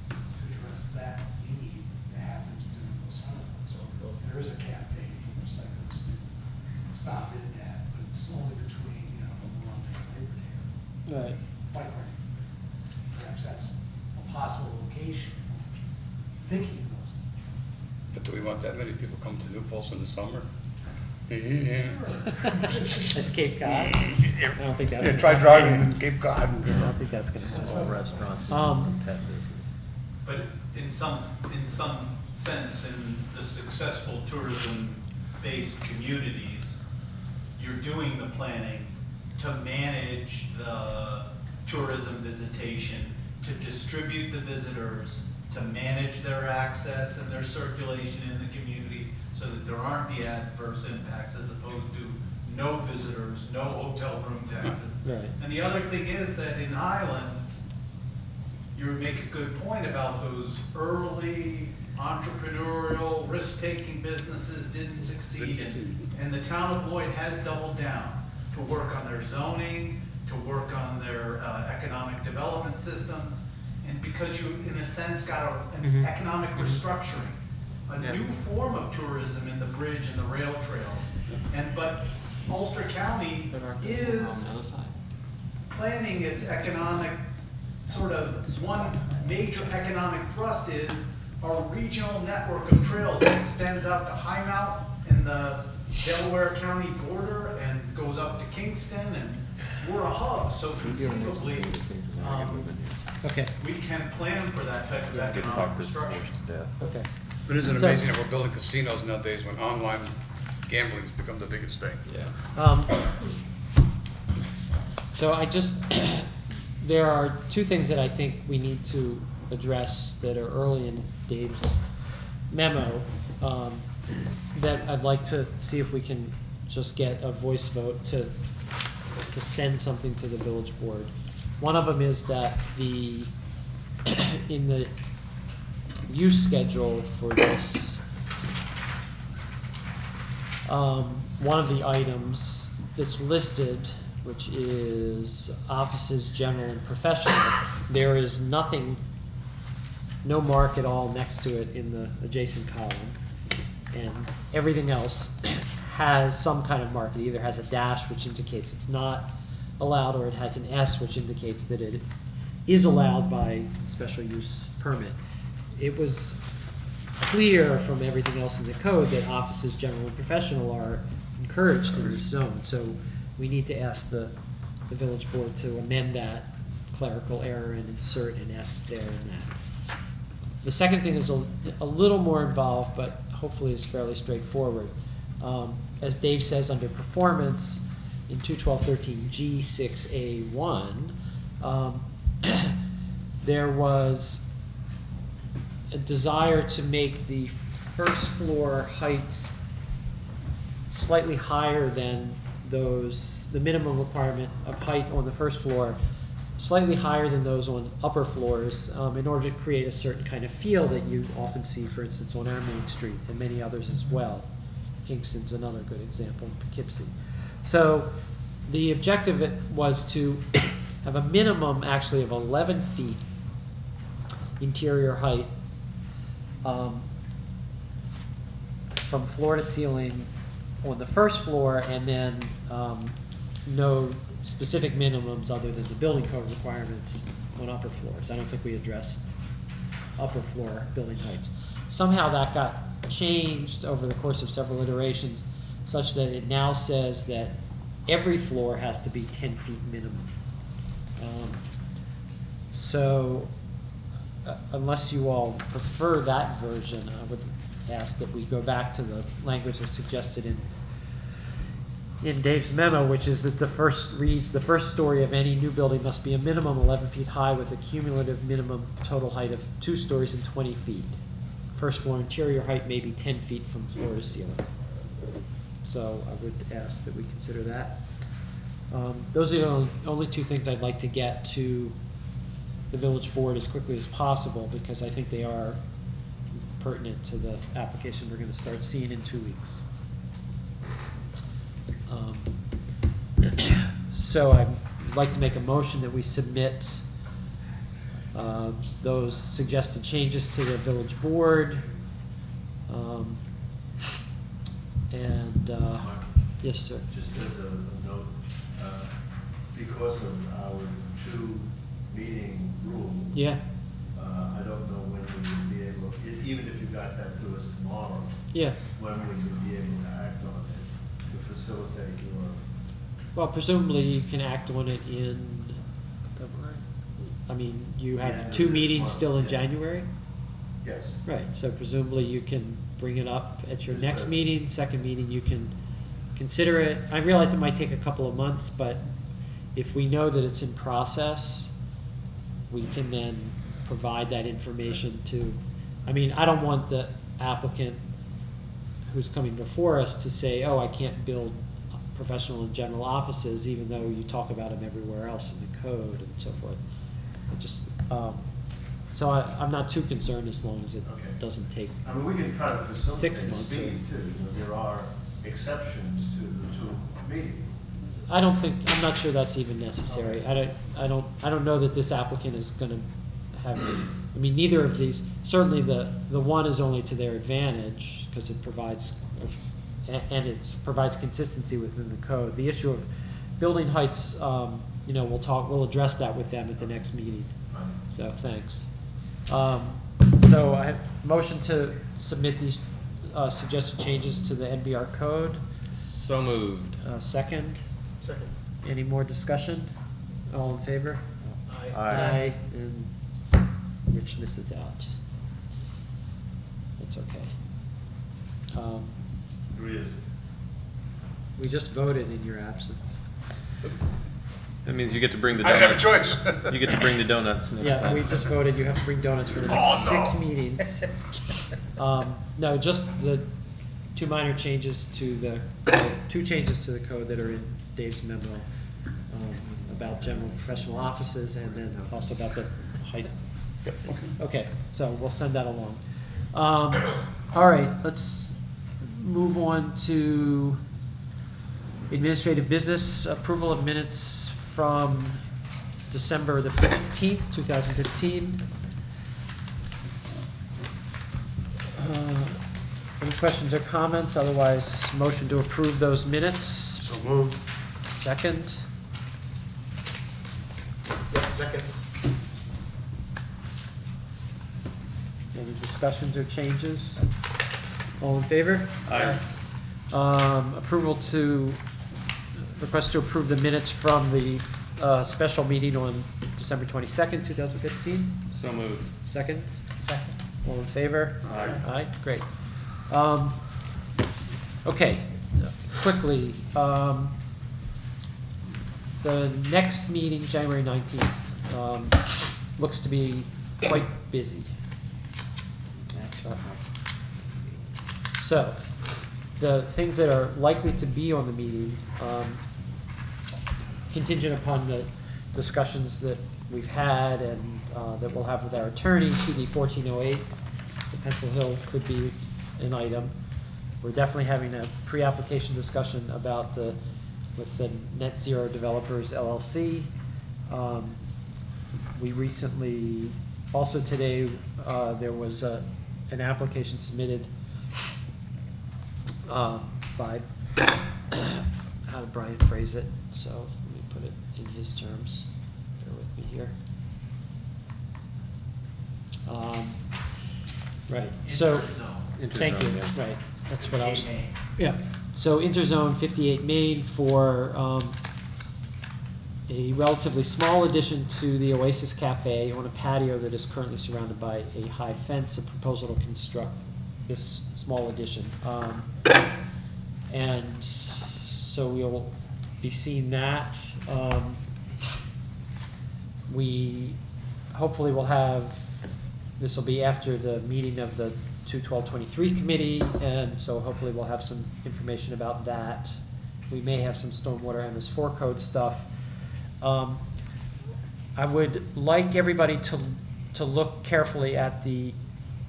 to address that need that happens during those summer months. So there is a cafe for cyclists to stop in at, but it's only between, Memorial Day and Labor Day, Right. bike riding. Perhaps that's a possible location for thinking of those things. But do we want that many people come to New Paltz in the summer? That's Cape Cod. I don't think that's. Yeah, gonna try happen driving here. in Cape Cod. I don't think that's gonna happen. All restaurants, Um, pet business. But in some sense, in the successful tourism-based communities, you're doing the planning to manage the tourism visitation, to distribute the visitors, to manage their access and their circulation in the community so that there aren't the adverse impacts as opposed to no visitors, no hotel room taxes. Right. And the other thing is that in Highland, you make a good point about those early entrepreneurial, risk-taking businesses didn't succeed. And the town of Lloyd has doubled down to work on their zoning, to work on their economic development systems. And because you, in a sense, got an economic restructuring, a new form of tourism in the bridge and the rail trails. But Ulster County is planning its economic, sort of one major economic thrust is a regional network of trails that extends out to Highmount in the Delaware County border and goes up to Kingston, and we're a hub, so conceivably, Okay, we can plan for that type of economic restructuring. okay. But isn't it So- amazing that we're building casinos nowadays when online gambling's become the biggest thing? So I just, there are two things that I think we need to address that are early in Dave's memo, that I'd like to see if we can just get a voice vote to send something to the village board. One of them is that in the use schedule for this, one of the items that's listed, which is offices, general and professional, there is nothing, no mark at all next to it in the adjacent column. And everything else has some kind of mark. It either has a dash, which indicates it's not allowed, or it has an S, which indicates that it is allowed by special use permit. It was clear from everything else in the code that offices, general and professional, are encouraged in this zone. So we need to ask the village board to amend that clerical error and insert an S there in that. The second thing is a little more involved, but hopefully is fairly straightforward. As Dave says, under performance, in 212.13 G6A1, there was a desire to make the first floor heights slightly higher than those, the minimum requirement of height on the first floor, slightly higher than those on upper floors, in order to create a certain kind of feel that you often see, for instance, on our main street and many others as well. Kingston's another good example, in Poughkeepsie. So the objective was to have a minimum actually of 11 feet interior height from floor to ceiling on the first floor, and then no specific minimums other than the building code requirements on upper floors. I don't think we addressed upper floor building heights. Somehow that got changed over the course of several iterations such that it now says that every floor has to be 10 feet minimum. Unless you all prefer that version, I would ask that we go back to the language that's suggested in Dave's memo, which is that the first reads, the first story of any new building must be a minimum 11 feet high with a cumulative minimum total height of 2 stories and 20 feet. first floor interior height may be 10 feet from floor to ceiling. So I would ask that we consider that. Those are the only two things I'd like to get to the village board as quickly as possible, because I think they are pertinent to the application we're gonna start seeing in 2 weeks. So I'd like to make a motion that we submit those suggested changes to the village board. Yes, sir. Just as a note, because of our 2-meeting rule, Yeah, I don't know when we would be able, even if you got that to us tomorrow, yeah. when we would be able to act on it to facilitate your, Well, presumably you can act on it in February. I mean, you Yeah, have 2 this meetings month, still in yeah. January? yes. Right, so presumably you can bring it up at your Just next that- meeting, second meeting, you can consider it. I realize it might take a couple of months, but if we know that it's in process, we can then provide that information to, I mean, I don't want the applicant who's coming before us to say, oh, I can't build professional and general offices, even though you talk about them everywhere else in the code and so forth. It just, so I'm not too concerned as long as it Okay. doesn't take. I mean, we can try to facilitate 6 months speed too. You know, there are exceptions to the 2-meeting. I'm not sure that's even necessary. I don't know that this applicant is gonna have, I mean, neither of these, certainly the one is only to their advantage, because it provides, and it provides consistency within the code. The issue of building heights, you know, we'll address that with them at the next meeting. Right. So, thanks. So I have motion to submit these, suggested changes to the NBR code. So moved. Second, Second. any more discussion? All in favor? Aye. And Rich misses out. That's okay. Agree is We just voted in your absence. That means you get to bring the I donuts. didn't have a choice. You get to bring the donuts next Yeah, time. we just voted, you have to bring donuts for the Oh, next no. 6 meetings. No, just the 2 minor changes to the, 2 changes to the code that are in Dave's memo, about general professional offices, and then also about the height. Okay, so we'll send that along. All right, let's move on to administrative business, approval of minutes from December the 15th, 2015. Any questions or comments? Otherwise, motion to approve those minutes. So moved. Second. Yep, second. Any discussions or changes? All in favor? Aye. Request to approve the minutes from the special meeting on December 22nd, 2015. So moved. Second? Second. All in favor? Aye. Aye, great. Okay, quickly, the next meeting, January 19th, looks to be quite busy. So, the things that are likely to be on the meeting, contingent upon the discussions that we've had and that we'll have with our attorney, PD 1408, the Pencil Hill could be an item. We're definitely having a pre-application discussion about with the Net Zero Developers LLC. We recently, also today, there was an application submitted by, how did Brian phrase it? So let me put it in his terms. Bear with me here. Right, so, thank you, Interzone, yeah. right, that's what I was, yeah. So Interzone 58 Main for a relatively small addition to the Oasis Cafe on a patio that is currently surrounded by a high fence, a proposal to construct this small addition. And so we'll be seeing that. We hopefully will have, this will be after the meeting of the 2/12/23 committee, and so hopefully we'll have some information about that. We may have some stormwater MS4 code stuff. I would like everybody to look carefully at the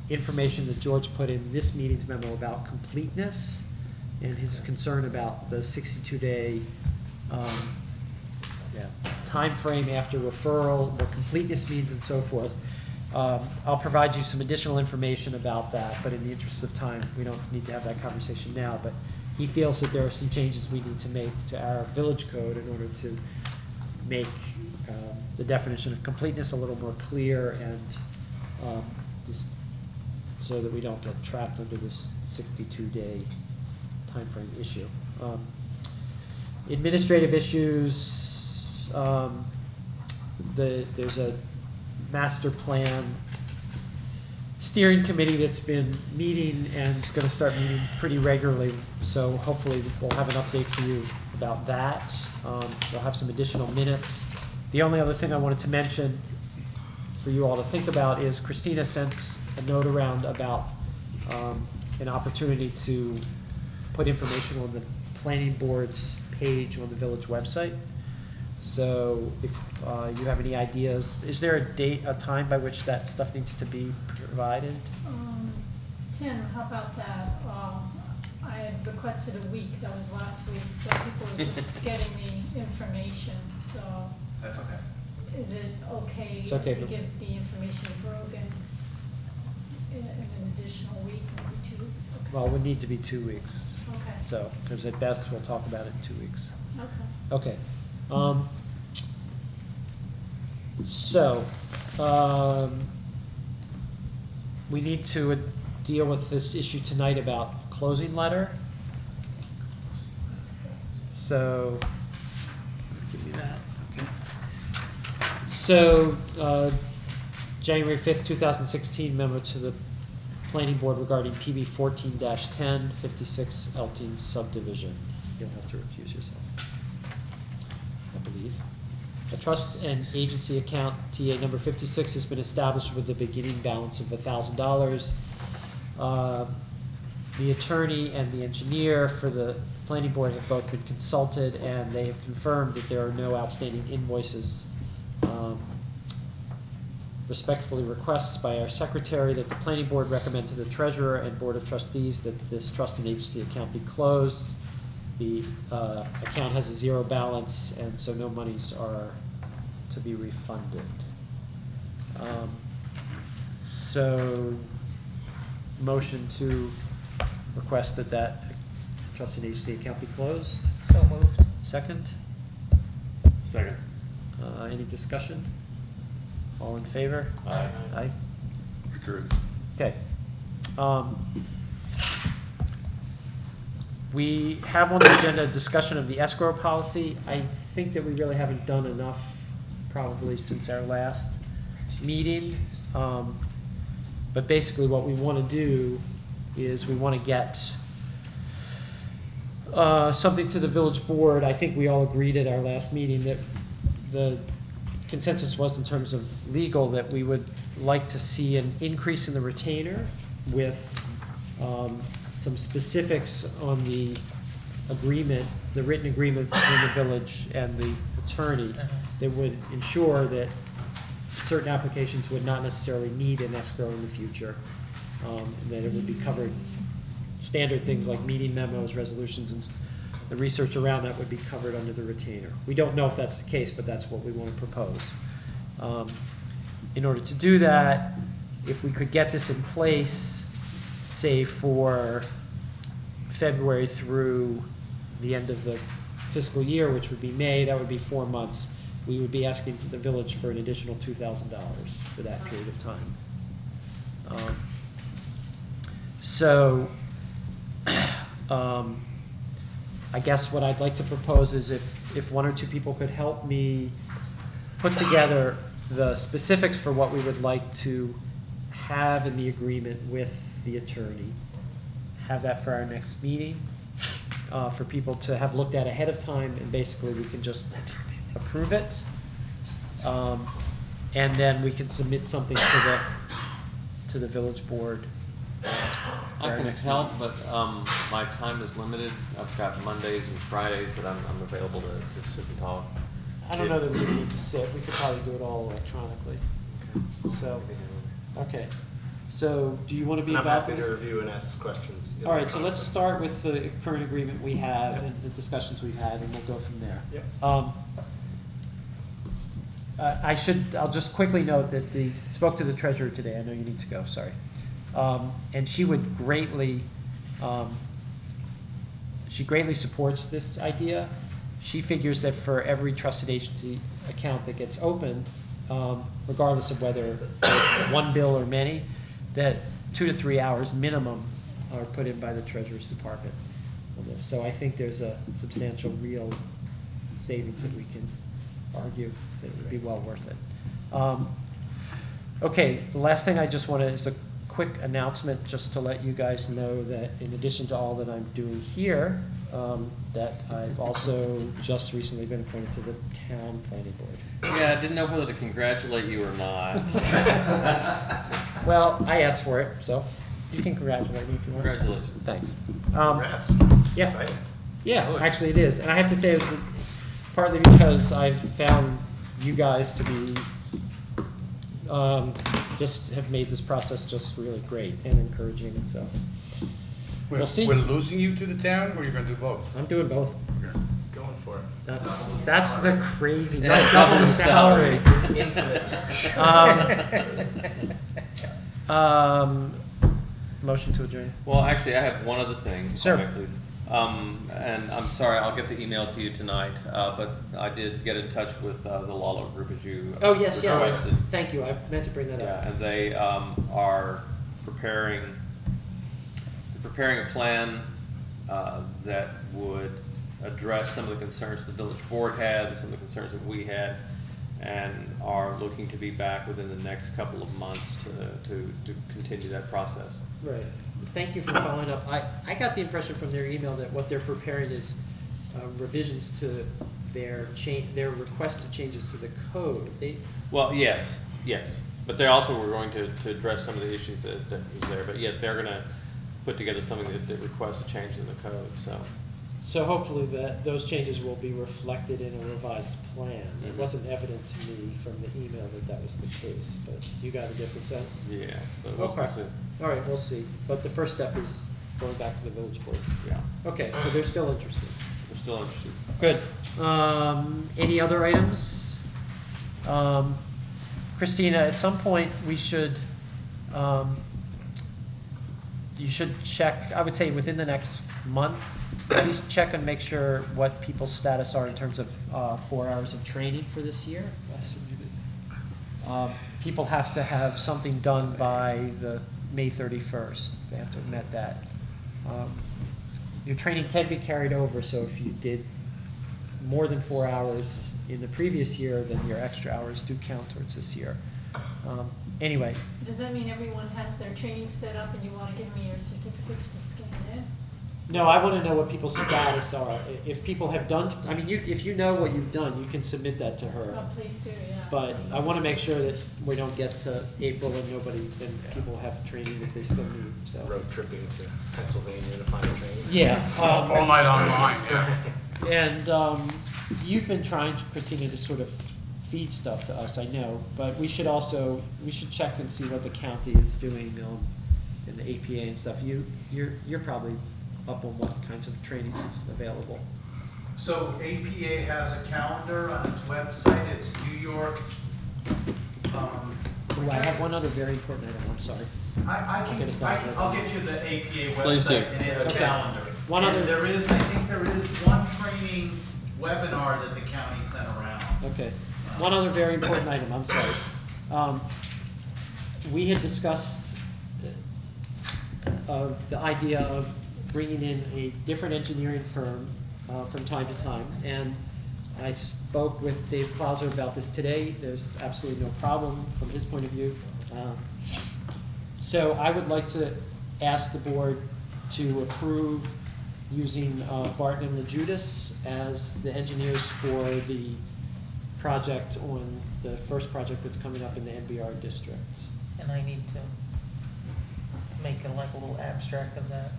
information that George put in this meeting's memo about completeness and his concern about the 62-day time frame after referral, what completeness means and so forth. I'll provide you some additional information about that, but in the interest of time, we don't need to have that conversation now. But he feels that there are some changes we need to make to our village code in order to make the definition of completeness a little more clear and so that we don't get trapped under this 62-day timeframe issue. Administrative issues, there's a master plan steering committee that's been meeting and it's going to start meeting pretty regularly, so hopefully we'll have an update for you about that. We'll have some additional minutes. The only other thing I wanted to mention for you all to think about is Christina sent a note around about an opportunity to put information on the planning board's page on the village website. So if you have any ideas, is there a time by which that stuff needs to be provided? Tim, how about that? I had requested a week, that was last week, so people were just getting the information, so. That's okay. Is it okay It's okay to for- give the information to Brogan in an additional week, maybe 2 weeks? Okay. Well, it would need to be 2 weeks. Okay. So, because at best, we'll talk about it in 2 weeks. Okay. Okay. We need to deal with this issue tonight about closing letter. So, give me that, okay. So, January 5th, 2016 memo to the planning board regarding PB 14-10, 56 Elton subdivision. You'll have to recuse yourself, I believe. A trust and agency account, TA number 56, has been established with a beginning balance of $1,000. The attorney and the engineer for the planning board have both been consulted, and they have confirmed that there are no outstanding invoices. Respectfully requests by our secretary that the planning board recommend to the treasurer and board of trustees that this trust and agency account be closed. The account has a zero balance, and so no monies are to be refunded. So, motion to request that trust and agency account be closed. So moved. Second? Second. Any discussion? All in favor? Aye. Aye. Recurring. Okay. We have on the agenda a discussion of the escrow policy. I think that we really haven't done enough probably since our last meeting. But basically what we want to do is we want to get something to the village board. I think we all agreed at our last meeting that the consensus was in terms of legal that we would like to see an increase in the retainer with some specifics on the agreement, the written agreement between the village and the attorney that would ensure that certain applications would not necessarily need an escrow in the future, and that it would be covered. Standard things like meeting memos, resolutions, and the research around that would be covered under the retainer. We don't know if that's the case, but that's what we want to propose. In order to do that, if we could get this in place, say for February through the end of the fiscal year, which would be May, that would be 4 months. We would be asking the village for an additional $2,000 for that period of time. I guess what I'd like to propose is if one or two people could help me put together the specifics for what we would like to have in the agreement with the attorney, have that for our next meeting, for people to have looked at ahead of time, and basically we can just approve it. And then we can submit something to the village board I can help, but my time is limited. I've got Mondays and Fridays that I'm available to sit and talk. I don't know that we need to sit, we could probably do it all electronically. So, okay, so do you want to be And I'm involved happy in to this? review and ask questions. All right, so let's start with the current agreement we have and the discussions we've had, and we'll go from there. Yep. I'll just quickly note that spoke to the treasurer today, I know you need to go, sorry. And she would greatly, she greatly supports this idea. She figures that for every trusted agency account that gets opened, regardless of whether it's one bill or many, that 2 to 3 hours minimum are put in by the treasurer's department on this. So I think there's a substantial real savings that we can argue that it would be well worth it. Okay, the last thing I just want to, is a quick announcement just to let you guys know that in addition to all that I'm doing here, that I've also just recently been appointed to the town planning board. Yeah, I didn't know whether to congratulate you or not. Well, I asked for it, so you can congratulate me if you want. Congratulations. Thanks. Congrats. Yeah. Exciting. Yeah, actually it is. And I have to say it was partly because I've found you guys to be, just have made this process just really great and encouraging, and so. We'll see. We're losing you to the town, or you're gonna do both? I'm doing both. Going for it. That's the crazy, Yeah, double the salary. Infinite. Motion to adjourn. Well, actually, I have one other thing. Sure. If I may, please. And I'm sorry, I'll get the email to you tonight, but I did get in touch with the Lawler Group, as you Oh, yes, yes. requested. Thank you. I meant to bring that Yeah, up. and they are preparing a plan that would address some of the concerns the village board had and some of the concerns that we had, and are looking to be back within the next couple of months to continue that process. Right. Thank you for following up. I got the impression from their email that what they're preparing is revisions to their requested changes to the code. Well, yes, but they also were going to address some of the issues that was there, but yes, they're gonna put together something that requests a change in the code, so. So hopefully those changes will be reflected in a revised plan. It wasn't evident to me from the email that was the case, but you got a different sense? Yeah, but we'll Okay. see. All right, we'll see. But the first step is going back to the village board. Yeah, Okay, so they're still interested. we're still interested. Good. Any other items? Christina, at some point, we should, you should check, I would say within the next month, at least check and make sure what people's status are in terms of 4 hours of training for this year. People have to have something done by the May 31st. They have to have met that. Your training can be carried over, so if you did more than 4 hours in the previous year, then your extra hours do count towards this year. Anyway, Does that mean everyone has their training set up and you want to give me your certificates to scan in? no, I want to know what people's status are. If people have done, I mean, if you know what you've done, you can submit that to her. Oh, please do, yeah. But I want to make sure that we don't get to April and people have training that they still need, so. Road tripping to Pennsylvania to find a training. Yeah. All night online, yeah. And you've been trying, Christina, to sort of feed stuff to us, I know, but we should check and see what the county is doing in the APA and stuff. You're probably up on what kinds of training is available. So APA has a calendar on its website, it's New York. Oh, I have one other very important item, I'm sorry. I'll get you the APA Please do. website and its Okay. calendar. One And other- I think there is one training webinar that the county sent around. Okay. One other very important item, I'm sorry. We had discussed the idea of bringing in a different engineering firm from time to time. And I spoke with Dave Clauser about this today. There's absolutely no problem from his point of view. So I would like to ask the board to approve using Barton and LaJudas as the engineers for the project on the first project that's coming up in the NBR district. And I need to. make like a little abstract of that?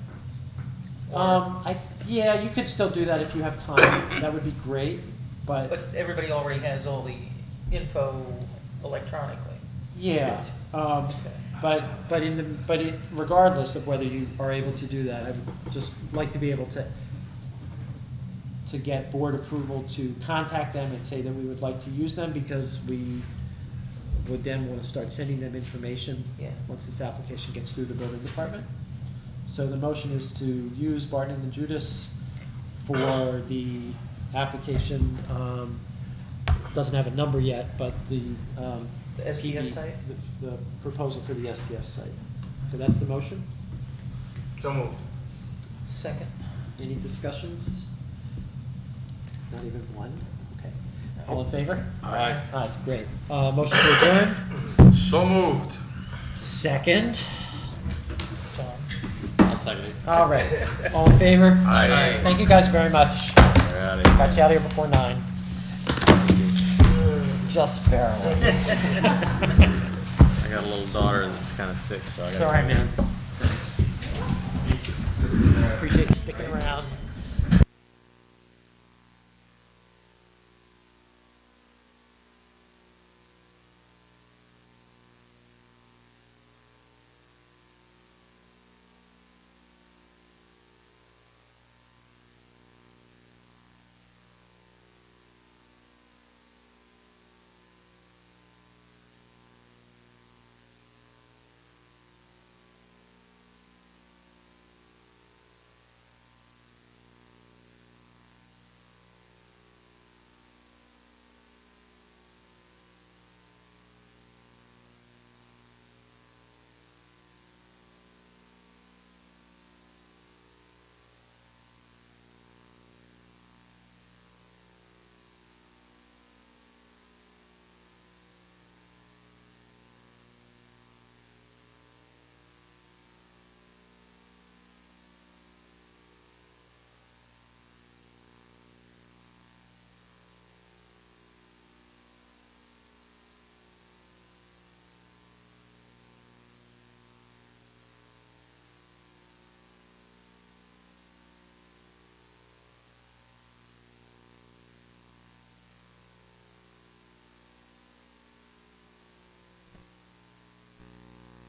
Yeah, you could still do that if you have time. That would be great, But everybody already has all the info electronically. yeah. But regardless of whether you are able to do that, I would just like to be able to get board approval to contact them and say that we would like to use them, because we would then want to start sending them information Yeah. once this application gets through the building department. So the motion is to use Barton and Judas for the application, doesn't have a number yet, but the The STS PB site? The proposal for the STS site. So that's the motion. So moved. Second? Any discussions? Not even one? Okay. All in favor? Aye. Aye, great. Motion to adjourn? So moved. Second. John? I'll second it. All right. All in favor? Aye. Thank you guys very much. We're outta here. Got you out of here before 9. Just barely. I got a little daughter that's kind of sick, so I It's gotta. all right, man. Thanks. Appreciate you sticking around.